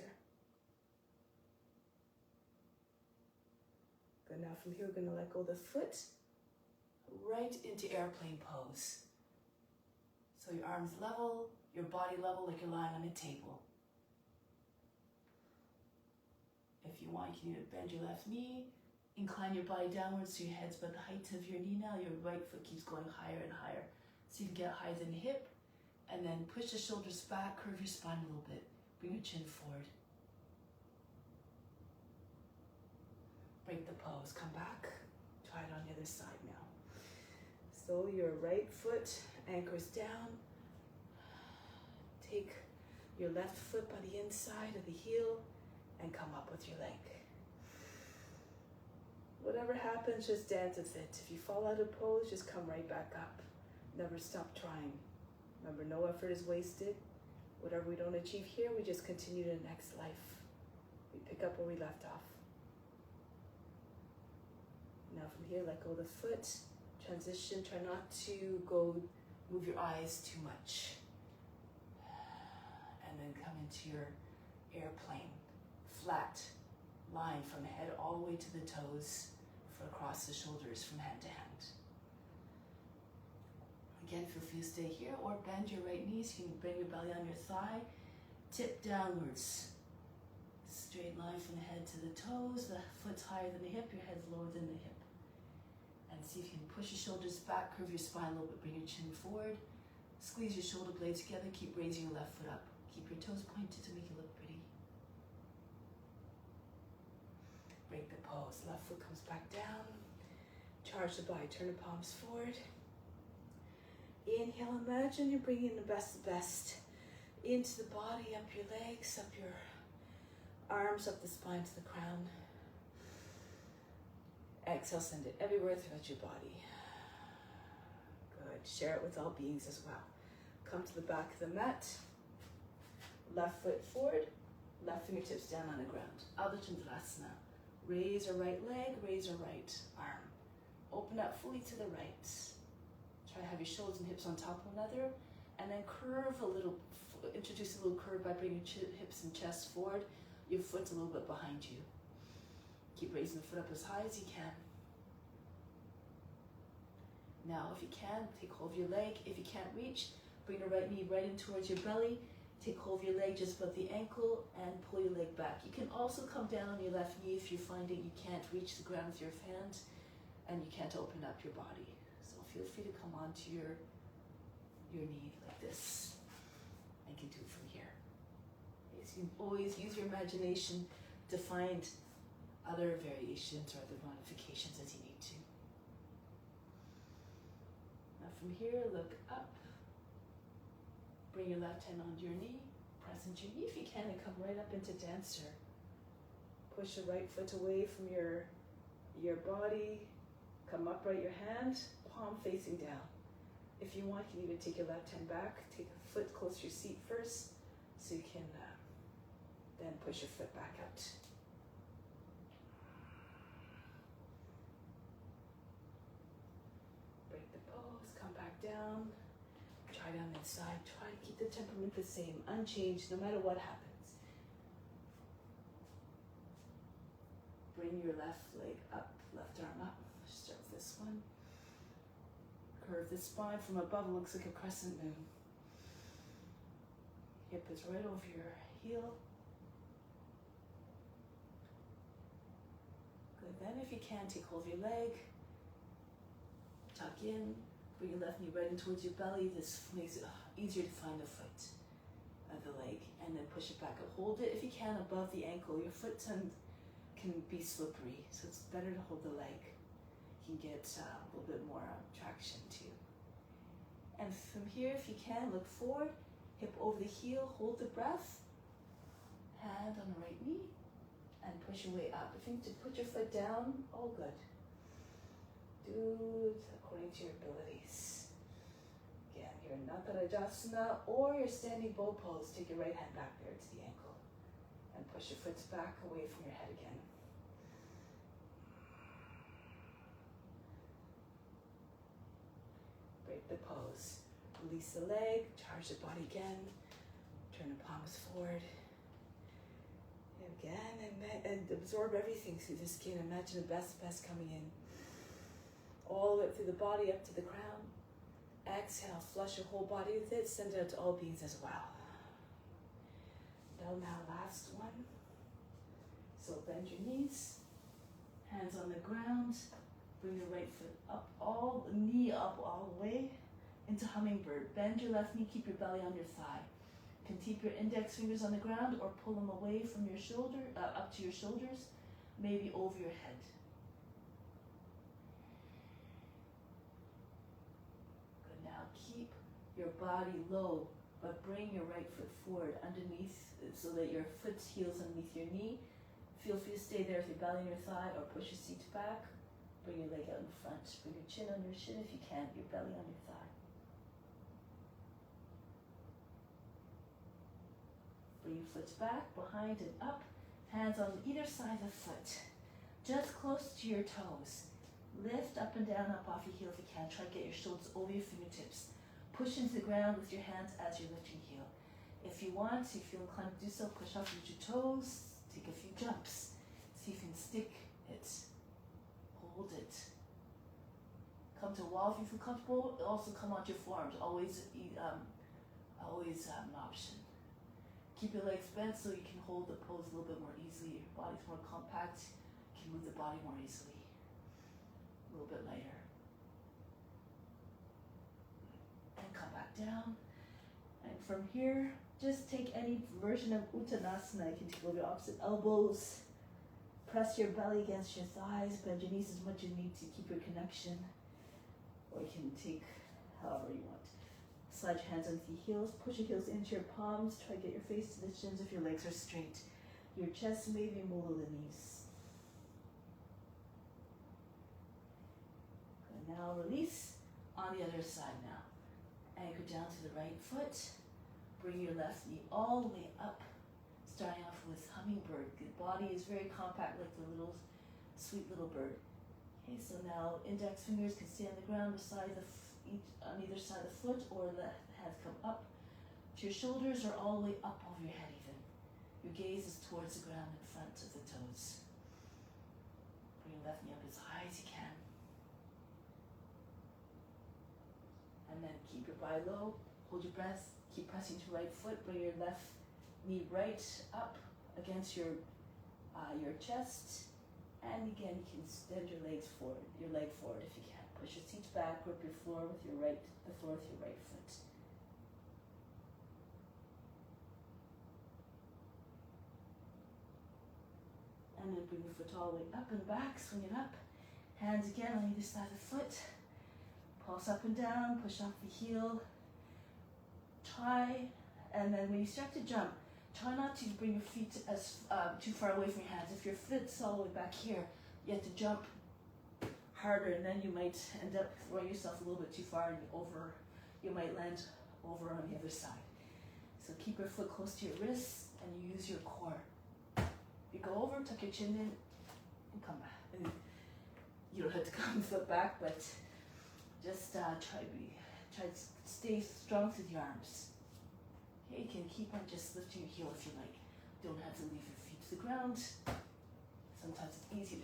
Speaker 1: Good. Now from here, we're going to let go of the foot right into airplane pose. So your arms level, your body level like you're lying on a table. If you want, you can bend your left knee, incline your body downwards so your head's about the height of your knee now. Your right foot keeps going higher and higher. So you can get higher than the hip. And then push the shoulders back, curve your spine a little bit. Bring your chin forward. Break the pose, come back. Try it on the other side now. So your right foot anchors down. Take your left foot by the inside of the heel and come up with your leg. Whatever happens, just dance with it. If you fall out of pose, just come right back up. Never stop trying. Remember, no effort is wasted. Whatever we don't achieve here, we just continue to the next life. We pick up where we left off. Now from here, let go of the foot. Transition, try not to move your eyes too much. And then come into your airplane. Flat line from the head all the way to the toes, for across the shoulders from hand to hand. Again, feel free to stay here or bend your right knees. You can bring your belly on your thigh, tip downwards. Straight line from the head to the toes, the foot's higher than the hip, your head's lower than the hip. And see if you can push your shoulders back, curve your spine a little bit, bring your chin forward. Squeeze your shoulder blades together, keep raising your left foot up. Keep your toes pointed to make it look pretty. Break the pose, left foot comes back down. Charge the body, turn the palms forward. Inhale, imagine you're bringing the best into the body, up your legs, up your arms, up the spine to the crown. Exhale, send it everywhere throughout your body. Good, share it with all beings as well. Come to the back of the mat. Left foot forward, left fingertips down on the ground. Ardha Chandrasana. Raise your right leg, raise your right arm. Open up fully to the right. Try to have your shoulders and hips on top of one another, and then curve a little, introduce a little curve by bringing hips and chest forward. Your foot's a little bit behind you. Keep raising the foot up as high as you can. Now, if you can, take hold of your leg. If you can't reach, bring the right knee right in towards your belly. Take hold of your leg just above the ankle and pull your leg back. You can also come down on your left knee if you're finding you can't reach the ground with your hand and you can't open up your body. So feel free to come onto your knee like this. And you can do it from here. You can always use your imagination to find other variations or other modifications as you need to. Now from here, look up. Bring your left hand onto your knee. Press into your knee if you can and come right up into dancer. Push your right foot away from your body. Come upright your hand, palm facing down. If you want, you can even take your left hand back. Take a foot close to your seat first so you can then push your foot back out. Break the pose, come back down. Try down that side. Try to keep the temperament the same, unchanged, no matter what happens. Bring your left leg up, left arm up. Start with this one. Curve the spine from above, it looks like a crescent moon. Hip is right over your heel. Good, then if you can, take hold of your leg. Tuck in. Bring your left knee right in towards your belly. This makes it easier to find the foot of the leg. And then push it back up. Hold it, if you can, above the ankle. Your foot can be slippery, so it's better to hold the leg. You can get a little bit more traction too. And from here, if you can, look forward. Hip over the heel, hold the breath. Hand on the right knee. And push your way up. If you need to put your foot down, all good. Do it according to your abilities. Again, you're in Natarajasana or your standing bow pose. Take your right hand back there to the ankle. And push your foot back away from your head again. Break the pose. Release the leg, charge the body again. Turn the palms forward. Again, and absorb everything through the skin. Imagine the best coming in. All the way through the body up to the crown. Exhale, flush your whole body with it. Send it out to all beings as well. Now last one. So bend your knees. Hands on the ground. Bring your right foot up, knee up all the way into hummingbird. Bend your left knee, keep your belly on your thigh. You can keep your index fingers on the ground or pull them away from your shoulder, up to your shoulders, maybe over your head. your body low, but bring your right foot forward underneath so that your foot heels underneath your knee. Feel free to stay there with your belly on your thigh or push your seat back. Bring your leg out in front. Bring your chin on your shin if you can, your belly on your thigh. Bring your foot back, behind and up. Hands on either side of the foot. Just close to your toes. Lift up and down, up off your heel if you can. Try to get your shoulders over your fingertips. Push into the ground with your hands as you're lifting heel. If you want, if you feel inclined to do so, push off with your toes. Take a few jumps. See if you can stick it. Hold it. Come to a wall if you feel comfortable. Also come onto your forearms. Always an option. Keep your legs bent so you can hold the pose a little bit more easily. Your body's more compact. You can move the body more easily. A little bit lighter. And come back down. And from here, just take any version of Uttanasana. You can take over your opposite elbows. Press your belly against your thighs. Bend your knees as much as you need to keep your connection. Or you can take however you want. Slide your hands onto your heels. Push your heels into your palms. Try to get your face to the shins if your legs are straight. Your chest may be below the knees. And now release on the other side now. Anchor down to the right foot. Bring your left knee all the way up. Starting off with hummingbird. The body is very compact like the little, sweet little bird. Okay, so now index fingers can stay on the ground beside on either side of the foot, or the hands come up to your shoulders or all the way up over your head even. Your gaze is towards the ground in front of the toes. Bring your left knee up as high as you can. And then keep your body low, hold your breath, keep pressing to your right foot, bring your left knee right up against your chest. And again, you can extend your leg forward if you can. Push your seat back, grip your floor with the floor with your right foot. And then bring your foot all the way up and back, swing it up. Hands again on either side of the foot. Pulse up and down, push off the heel. And then when you start to jump, try not to bring your feet as too far away from your hands. If your foot's all the way back here, you have to jump harder, and then you might end up throwing yourself a little bit too far and you might land over on the other side. So keep your foot close to your wrists and you use your core. You go over, tuck your chin in, and come back. And you don't have to come foot back, but just try to stay strong through the arms. Okay, you can keep on just lifting your heel if you like. Don't have to leave your feet to the ground. Sometimes it's easy.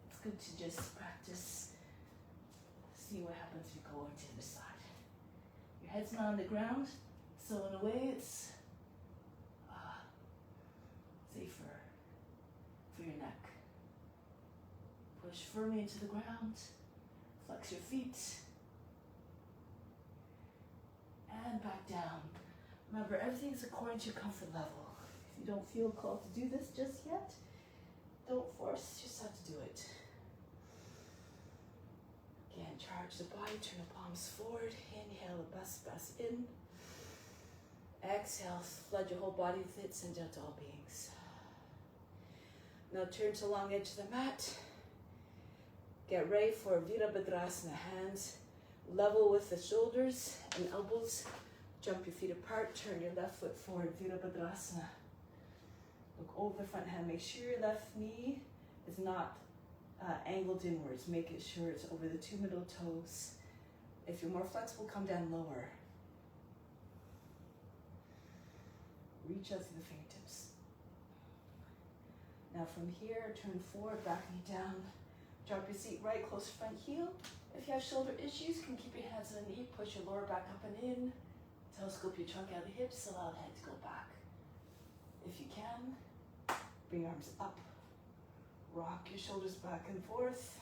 Speaker 1: It's good to just practice. See what happens if you go over to the other side. Your head's not on the ground, so in a way it's safer for your neck. Push firmly into the ground. Flex your feet. And back down. Remember, everything's according to your comfort level. If you don't feel called to do this just yet, don't force yourself to do it. Again, charge the body, turn the palms forward. Inhale the best in. Exhale, flood your whole body with it, send out to all beings. Now turn to the long edge of the mat. Get ready for Virabhadrasana. Hands level with the shoulders and elbows. Jump your feet apart, turn your left foot forward, Virabhadrasana. Look over the front hand. Make sure your left knee is not angled inwards. Make sure it's over the two middle toes. If you're more flexible, come down lower. Reach out through the fingertips. Now from here, turn forward, back knee down. Drop your seat right, close front heel. If you have shoulder issues, you can keep your hands on the knee, push your lower back up and in. Telescope your trunk out of the hips, allow the head to go back. If you can, bring your arms up. Rock your shoulders back and forth.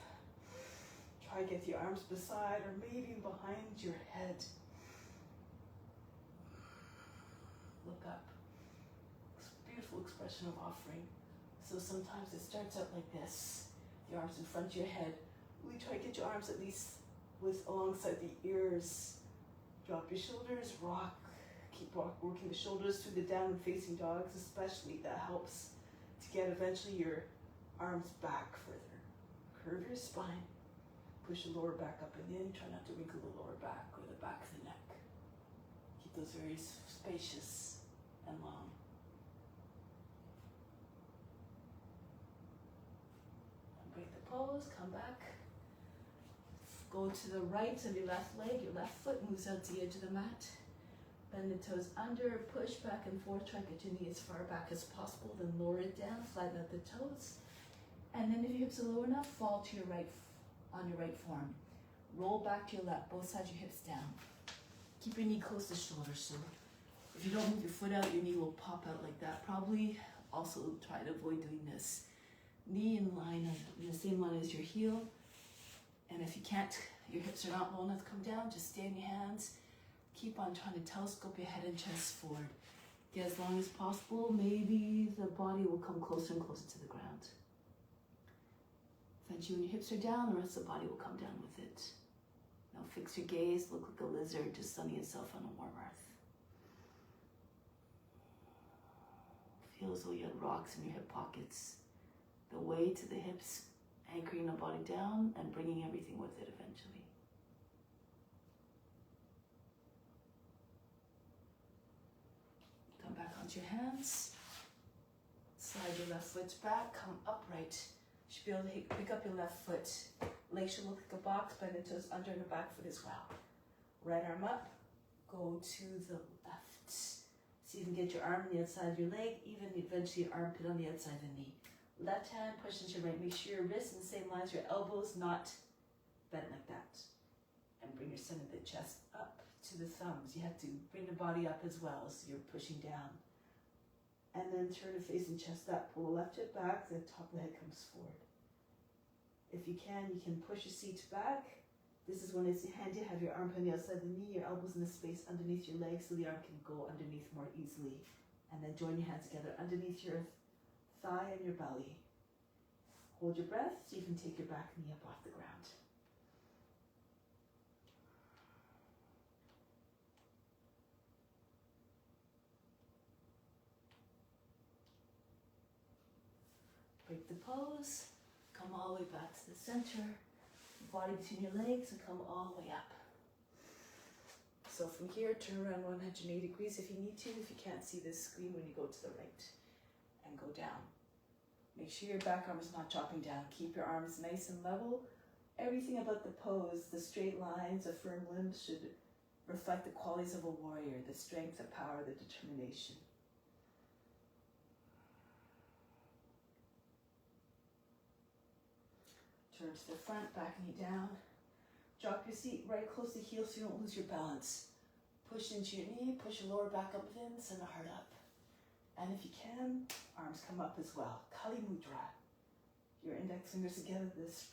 Speaker 1: Try to get your arms beside or maybe behind your head. Look up. Beautiful expression of offering. So sometimes it starts out like this. The arms in front of your head. Really try to get your arms at least alongside the ears. Drop your shoulders, rock. Keep working the shoulders through the downward facing dogs, especially. That helps to get eventually your arms back further. Curve your spine. Push the lower back up and in. Try not to wrinkle the lower back or the back of the neck. Keep those very spacious and long. And break the pose, come back. Go to the right of your left leg. Your left foot moves out to the edge of the mat. Bend the toes under, push back and forth. Try to get your knee as far back as possible. Then lower it down, flatten out the toes. And then if your hips are low enough, fall to your right, on your right form. Roll back to your left, both sides of your hips down. Keep your knee close to shoulder, so if you don't move your foot out, your knee will pop out like that. Probably also try to avoid doing this. Knee in line, in the same line as your heel. And if you can't, your hips are not low enough to come down, just stay in your hands. Keep on trying to telescope your head and chest forward. Get as long as possible. Maybe the body will come closer and closer to the ground. Eventually when your hips are down, the rest of the body will come down with it. Now fix your gaze, look like a lizard just sunning itself on a warm earth. Feel as though you had rocks in your hip pockets. The weight to the hips, anchoring the body down and bringing everything with it eventually. Come back onto your hands. Slide your left foot back, come upright. You should be able to pick up your left foot. Legs should look like a box, bend the toes under and the back foot as well. Right arm up, go to the left. See if you can get your arm on the outside of your leg, even eventually your armpit on the outside of the knee. Left hand push into your right. Make sure your wrists in the same line as your elbows, not bent like that. And bring your center of the chest up to the thumbs. You have to bring the body up as well, so you're pushing down. And then turn the face and chest up. Pull the left hip back, the top of the head comes forward. If you can push your seat back. This is when it's handy to have your arm on the outside of the knee, your elbows in the space underneath your legs so the arm can go underneath more easily. And then join your hands together underneath your thigh and your belly. Hold your breath so you can take your back knee up off the ground. Break the pose, come all the way back to the center, body between your legs and come all the way up. So from here, turn around 180 degrees if you need to, if you can't see this screen when you go to the right, and go down. Make sure your back arm is not dropping down. Keep your arms nice and level. Everything about the pose, the straight lines, the firm limbs should reflect the qualities of a warrior, the strength, the power, the determination. Turn to the front, back knee down. Drop your seat right close to the heel so you don't lose your balance. Push into your knee, push your lower back up within, send the heart up. And if you can, arms come up as well. Kali Mudra. Your index fingers together, this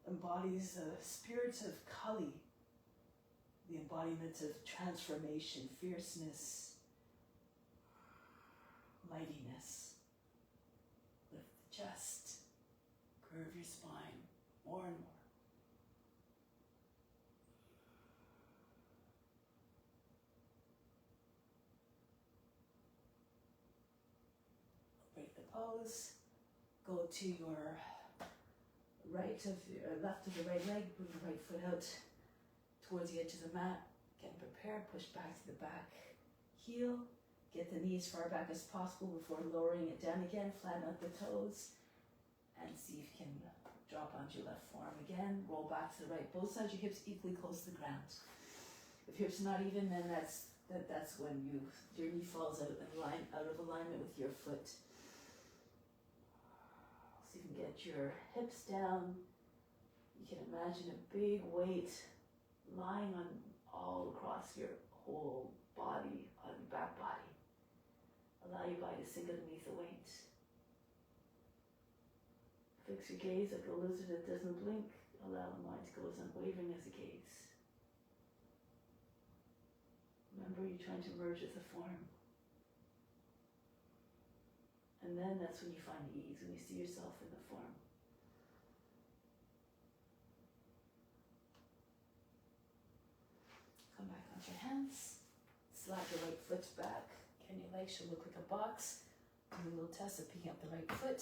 Speaker 1: embodies the spirit of Kali, the embodiment of transformation, fierceness, mightiness. Lift the chest, curve your spine more and more. Break the pose. Go to your left of the right leg, bring the right foot out towards the edge of the mat. Getting prepared, push back to the back heel. Get the knees far back as possible before lowering it down again. Flatten out the toes and see if you can drop onto your left forearm again. Roll back to the right. Both sides of your hips equally close to the ground. If your hips are not even, then that's when your knee falls out of alignment with your foot. So you can get your hips down. You can imagine a big weight lying on all across your whole body, on your back body. Allow your body to sink underneath the weight. Fix your gaze like a lizard that doesn't blink. Allow the mind to go as unwavering as a gaze. Remember, you're trying to merge with the form. And then that's when you find ease, when you see yourself in the form. Come back onto your Slide your right foot back. Again, your legs should look like a box. Do a little test of picking up the right foot.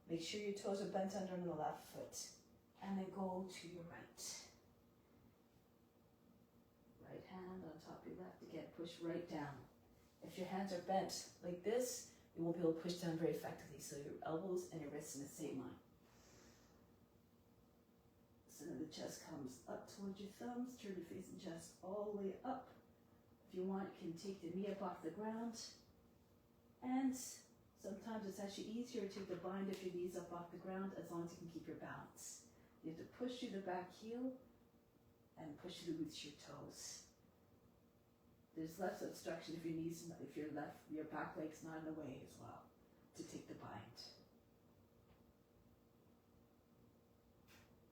Speaker 1: Make sure your toes are bent under the left foot. And then go to your right. Right hand on top of your left. Again, push right down. If your hands are bent like this, you won't be able to push down very effectively. So your elbows and your wrists in the same line. So then the chest comes up towards your thumbs. Turn your face and chest all the way up. If you want, you can take the knee up off the ground. And sometimes it's actually easier to bind if your knees up off the ground, as long as you can keep your balance. You have to push through the back heel and push through the roots of your toes. There's less obstruction if your back leg's not in the way as well, to take the bind.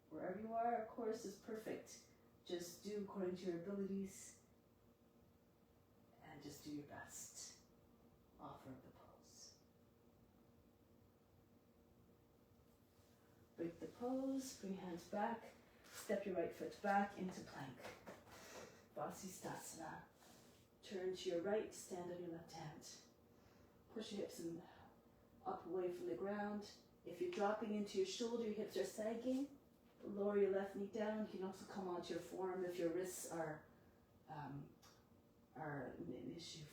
Speaker 1: Wherever you are, of course, is perfect. Just do according to your abilities. Just do your best. Offer up the pose. Break the pose, bring hands back, step your right foot back into plank. Vasisthasana. Turn to your right, stand on your left hand. Push your hips up away from the ground. If you're dropping into your shoulder, your hips are sagging. Lower your left knee down. You can also come onto your forearm if your wrists are an issue.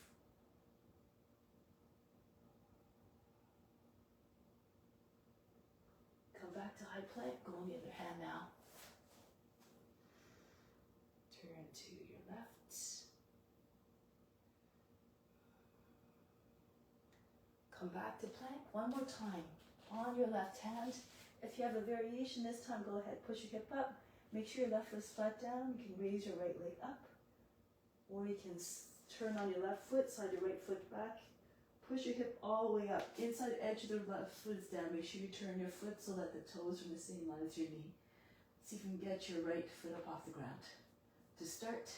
Speaker 1: Come back to high plank. Go on the other hand now. Turn to your left. Come back to plank one more time on your left hand. If you have a variation this time, go ahead, push your hip up. Make sure your left foot is flat down. You can raise your right leg up. Or you can turn on your left foot, slide your right foot back. Push your hip all the way up. Inside edge of the left foot is down. Make sure you turn your foot so that the toes are in the same line as your knee. See if you can get your right foot up off the ground. To start,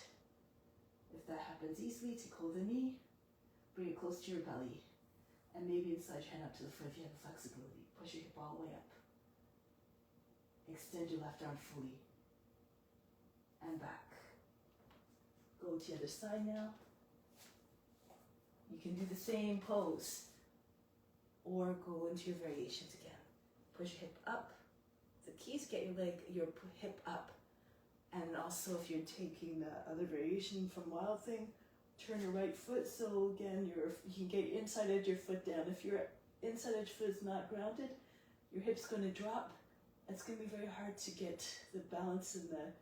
Speaker 1: if that happens easily, take hold of the knee, bring it close to your belly, and maybe inside your hand up to the front if you have the flexibility. Push your hip all the way up. Extend your left arm fully. And back. Go to the other side now. You can do the same pose or go into your variations again. Push your hip up. The key is get your hip up. And also if you're taking the other variation from Wild Thing, turn your right foot so again you can get your inside edge of your foot down. If your inside edge foot is not grounded, your hip's going to drop. It's going to be very hard to get the balance and the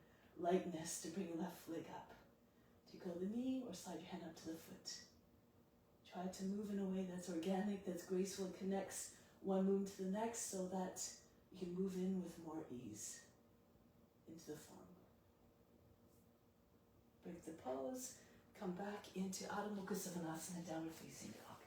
Speaker 1: lightness to bring your left leg up. Take hold of the knee or slide your hand up to the foot. Try to move in a way that's organic, that's graceful, and connects one movement to the next so that you can move in with more ease into the form. Break the pose, come back into Adho Mukha Svanasana, downward facing dog.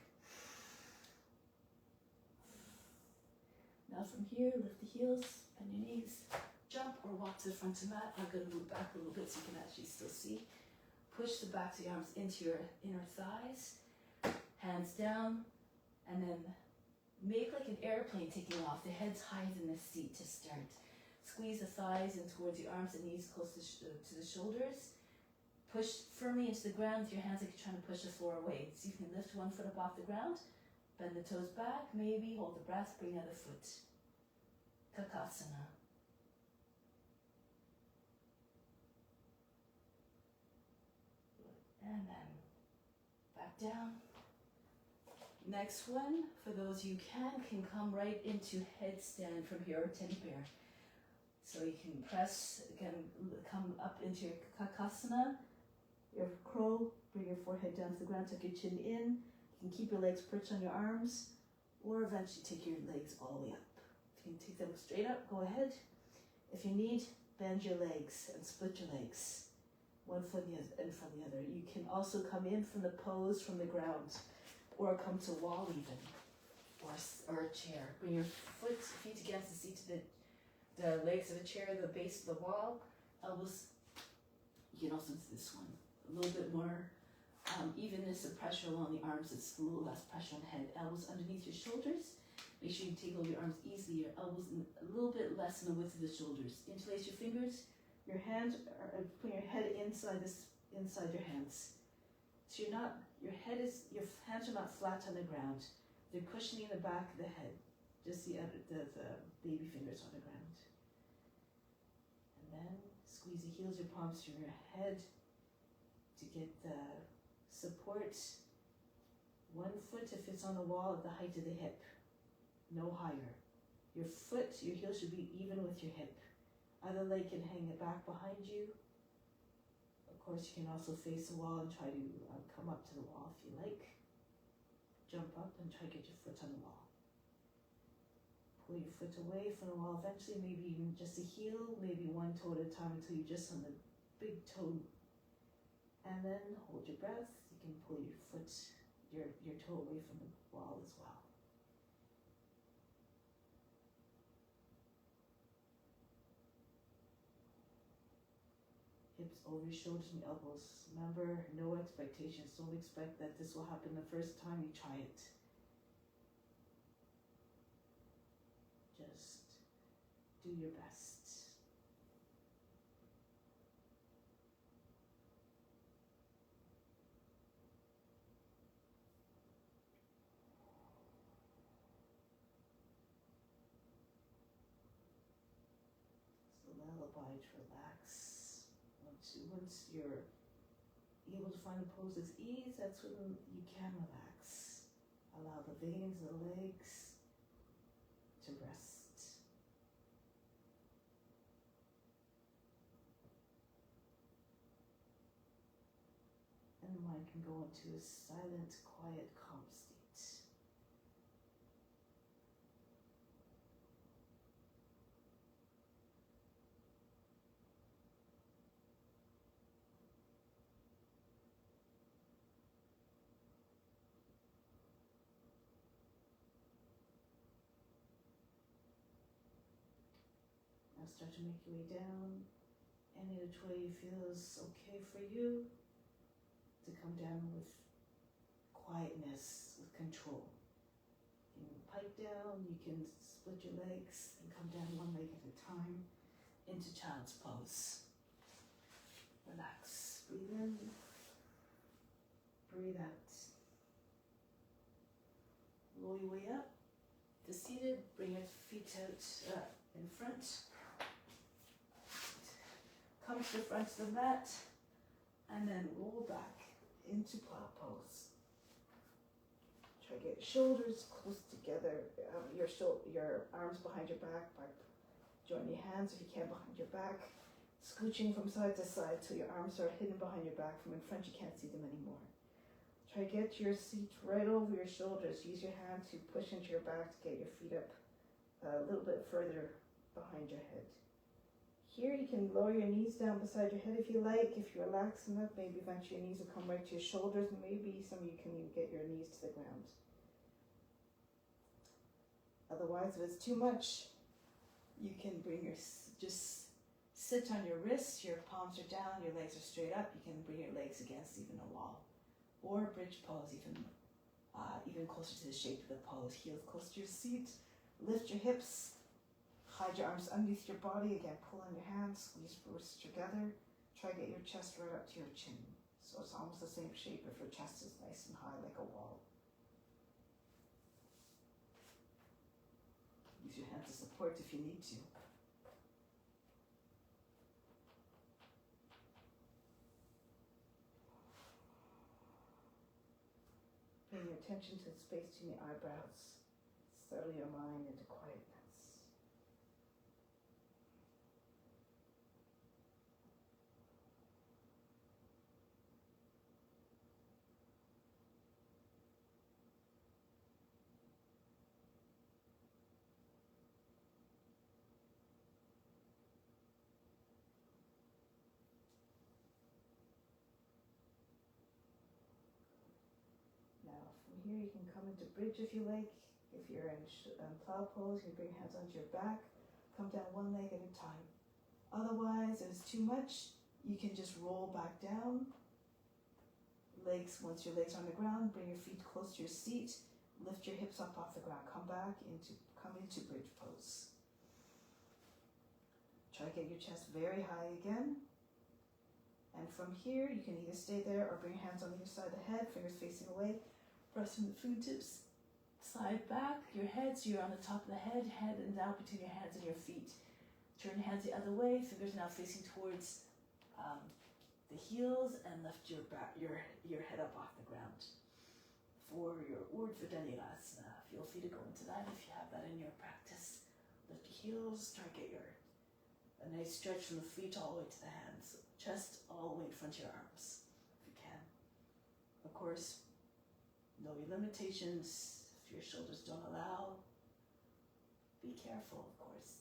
Speaker 1: Now from here, lift the heels, bend your knees, jump or walk to the front of the mat. I'm going to move back a little bit so you can actually still see. Push the backs of your arms into your inner thighs, hands down, and then make like an airplane taking off. The head's higher than the seat to start. Squeeze the thighs in towards your arms and knees close to the shoulders. Push firmly into the ground with your hands like you're trying to push the floor away. See if you can lift one foot up off the ground. Bend the toes back, maybe hold the breath, bring the other foot. Kakasana. And then back down. Next one, for those you can come right into headstand from here, or teddy bear. So you can press, again, come up into your kakasana, your crow, bring your forehead down to the ground, tuck your chin in. You can keep your legs perched on your arms, or eventually take your legs all the way up. If you can take them straight up, go ahead. If you need, bend your legs and split your legs. One foot in front of the other. You can also come in from the pose from the ground, or come to wall even, or a chair. Bring your feet against the seat to the legs of the chair, the base of the wall. Elbows, you can also do this one. A little bit more evenness of pressure along the arms. It's a little less pressure on the head. Elbows underneath your shoulders. Make sure you take hold of your arms easily. Your elbows a little bit less than the width of the shoulders. Interlace your fingers. Your hands are putting your head inside your hands. So your hands are not flat on the ground. They're cushioning the back of the head. Just the baby fingers on the ground. And then squeeze the heels of your palms through your head to get the support. One foot, if it's on the wall, at the height of the hip, no higher. Your heel should be even with your hip. Other leg can hang it back behind you. Of course, you can also face the wall and try to come up to the wall if you like. Jump up and try to get your foot on the wall. Pull your foot away from the wall. Eventually, maybe even just a heel, maybe one toe at a time until you're just on the big toe. And then hold your breath. You can pull your foot, your toe away from the wall as well. Hips over your shoulders and elbows. Remember, no expectations. Don't expect that this will happen the first time you try it. Just do your best. So lullaby to relax. Once you're able to find a pose that's ease, that's when you can relax. Allow the veins, the legs to rest. And the mind can go into a silent, quiet, calm state. Now start to make your way down. Any which way feels okay for you, to come down with quietness, with control. You can pipe down, you can split your legs and come down one leg at a time into child's pose. Relax. Breathe in, breathe out. Roll your way up to seated. Bring your feet out in front. Come to the front of the mat, and then roll back into plow pose. Try to get your shoulders close together, your arms behind your back. Join your hands if you can behind your back, scooching from side to side till your arms are hidden behind your back. From in front, you can't see them anymore. Try to get your seat right over your shoulders. Use your hand to push into your back to get your feet up a little bit further behind your head. Here you can lower your knees down beside your head if you like. If you relax enough, maybe eventually your knees will come right to your shoulders, and maybe some of you can get your knees to the ground. Otherwise, if it's too much, you can just sit on your wrists, your palms are down, your legs are straight up. You can bring your legs against even a wall. Or bridge pose, even closer to the shape of the pose. Heels close to your seat, lift your hips. Hide your arms underneath your body. Again, pull on your hands, squeeze wrists together. Try to get your chest right up to your chin. So it's almost the same shape if your chest is nice and high like a wall. Use your hands to support if you need to. Paying your attention to the space between the eyebrows. Settle your mind into quietness. Here you can come into bridge if you like. If you're in plow pose, you can bring hands onto your back. Come down one leg at a time. Otherwise, if it's too much, you can just roll back down. Once your legs are on the ground, bring your feet close to your seat. Lift your hips up off the ground. Come into bridge pose. Try to get your chest very high again. And from here, you can either stay there or bring your hands on either side of the head, fingers facing away, pressing the fingertips, side back, your head, so you're on the top of the head and down between your hands and your feet. Turn your hands the other way, fingers now facing towards the heels, and lift your head up off the ground. For your Urdhva Dhanurasana, feel free to go into that if you have that in your practice. Lift the heels, try to get a nice stretch from the feet all the way to the hands. Chest all the way in front of your arms, if you can. Of course, know your limitations. If your shoulders don't allow, be careful, of course.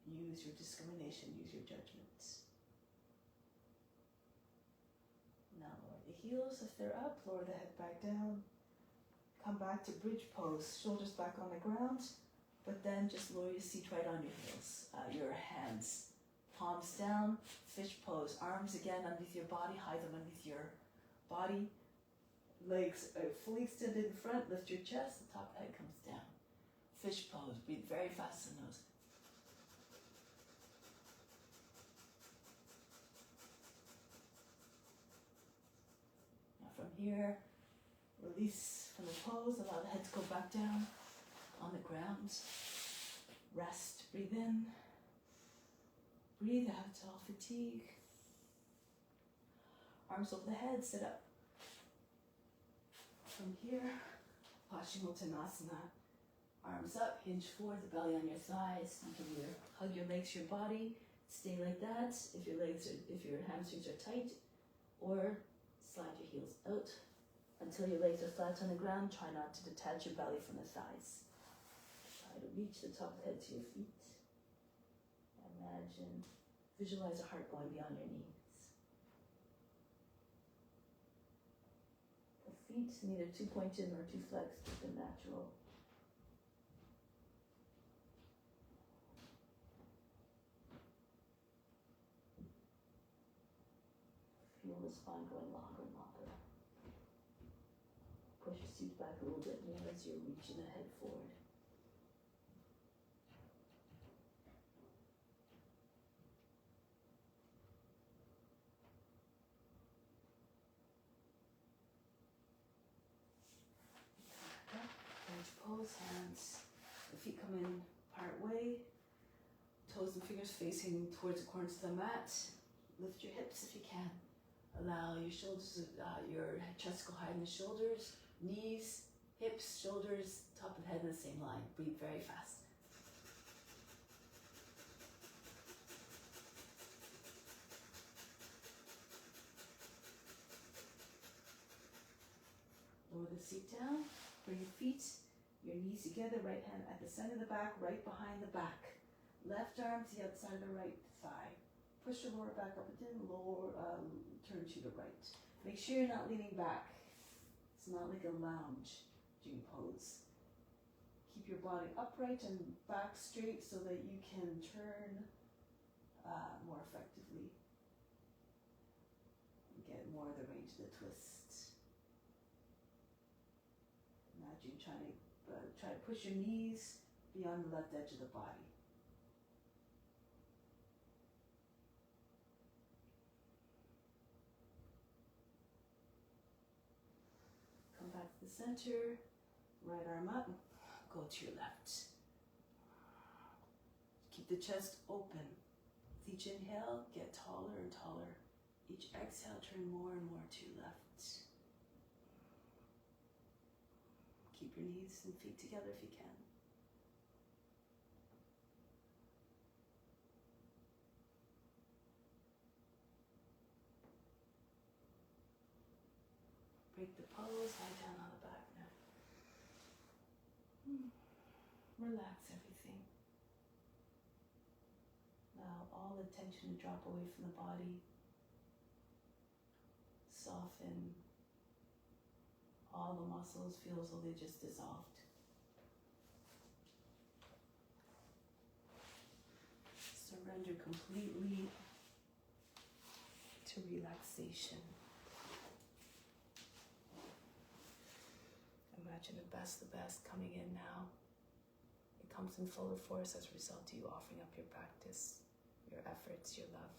Speaker 1: Use your discrimination, use your judgment. Now lower the heels if they're up, lower the head back down. Come back to bridge pose, shoulders back on the ground, but then just lower your seat right on your heels, your hands. Palms down, fish pose, arms again underneath your body, hide them underneath your body. Legs are fully extended in front, lift your chest, the top of the head comes down. Fish pose, breathe very fast in the nose. Now from here, release from the pose, allow the head to go back down on the ground. Rest, breathe in. Breathe out all fatigue. Arms over the head, sit up. From here, Paschimottanasana. Arms up, hinge forward, the belly on your thighs. You can either hug your legs to your body, stay like that if your hamstrings are tight, or slide your heels out until your legs are flat on the ground. Try not to detach your belly from the thighs. Try to reach the top of the head to your feet. Imagine, visualize a heart going beyond your knees. The feet neither too pointed nor too flexed, just a natural. Feel the spine going longer and longer. Push your seat back a little bit more as you're reaching the head forward. Pose, hands, the feet come in part way, toes and fingers facing towards the corners of the mat. Lift your hips if you can. Allow your shoulders, your chest to go high in the shoulders, knees, hips, shoulders, top of the head in the same line. Breathe very fast. Lower the seat down, bring your feet, your knees together, right hand at the center of the back, right behind the back. Left arm to the outside of the right thigh. Push your lower back up and lower, turn to the right. Make sure you're not leaning back. It's not like a lounge pose. Keep your body upright and back straight so that you can turn more effectively. Get more of the range of the twist. Imagine try to push your knees beyond the left edge of the body. Come back to the center, right arm up, go to your left. Keep the chest open. With each inhale, get taller and taller. Each exhale, turn more and more to your left. Keep your knees and feet together if you can. Break the pose, lie down on the back now. Relax everything. Allow all the tension to drop away from the body. Soften. All the muscles feel as though they just dissolved. Surrender completely to relaxation. Imagine the best coming in now. It comes in fuller force as a result of you offering up your practice, your efforts, your love.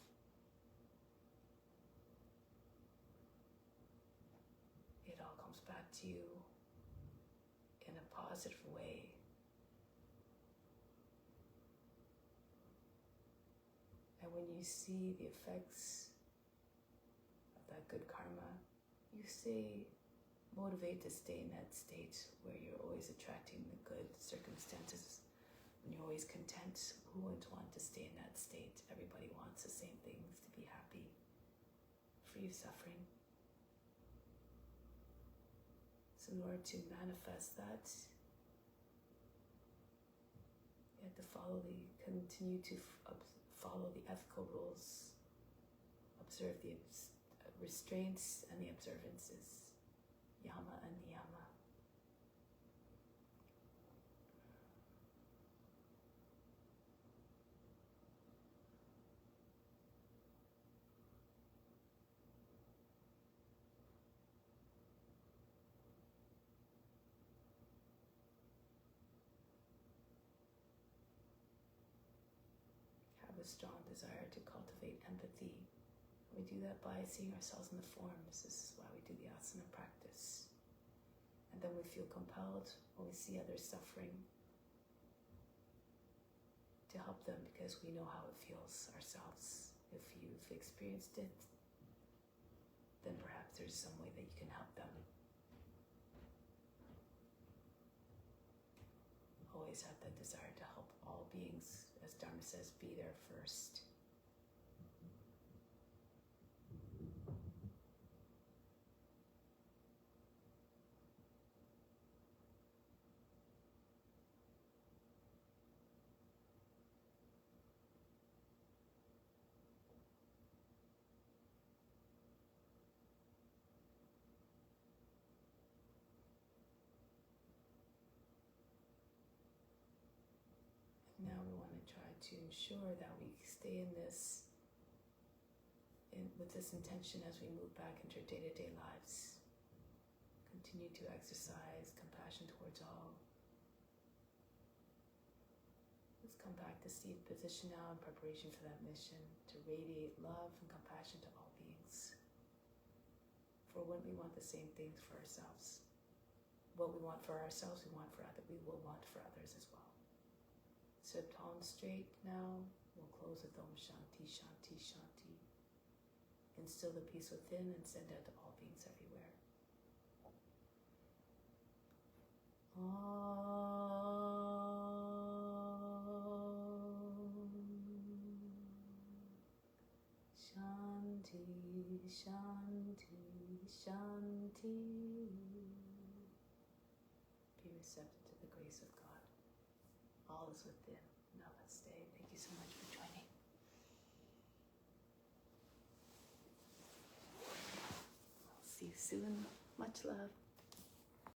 Speaker 1: affect you in a positive way. And when you see the effects of that good karma, you stay motivated to stay in that state where you're always attracting the good circumstances. When you're always content, who wouldn't want to stay in that state? Everybody wants the same things, to be happy, free of suffering. So in order to manifest that, you have to continue to follow the ethical rules, observe the restraints and the observances, yama and niyama. Have a strong desire to cultivate empathy. We do that by seeing ourselves in the forms. This is why we do the asana practice. And then we feel compelled when we see others suffering to help them because we know how it feels ourselves. If you've experienced it, then perhaps there's some way that you can help them. Always have that desire to help all beings, as Dharma says, be there first. Now we want to try to ensure that we stay in this, with this intention as we move back into our day-to-day lives. Continue to exercise compassion towards all. Let's come back to seated position now in preparation for that mission, to radiate love and compassion to all beings. For when we want the same things for ourselves, what we want for ourselves, we will want for others as well. Sit tall and straight now. We'll close with Om Shanti, Shanti, Shanti. Instill the peace within and send out to all beings everywhere. Om Shanti, Shanti, Shanti. Be receptive to the grace of God. All is within. Namaste. Thank you so much for joining. I'll see you soon. Much love.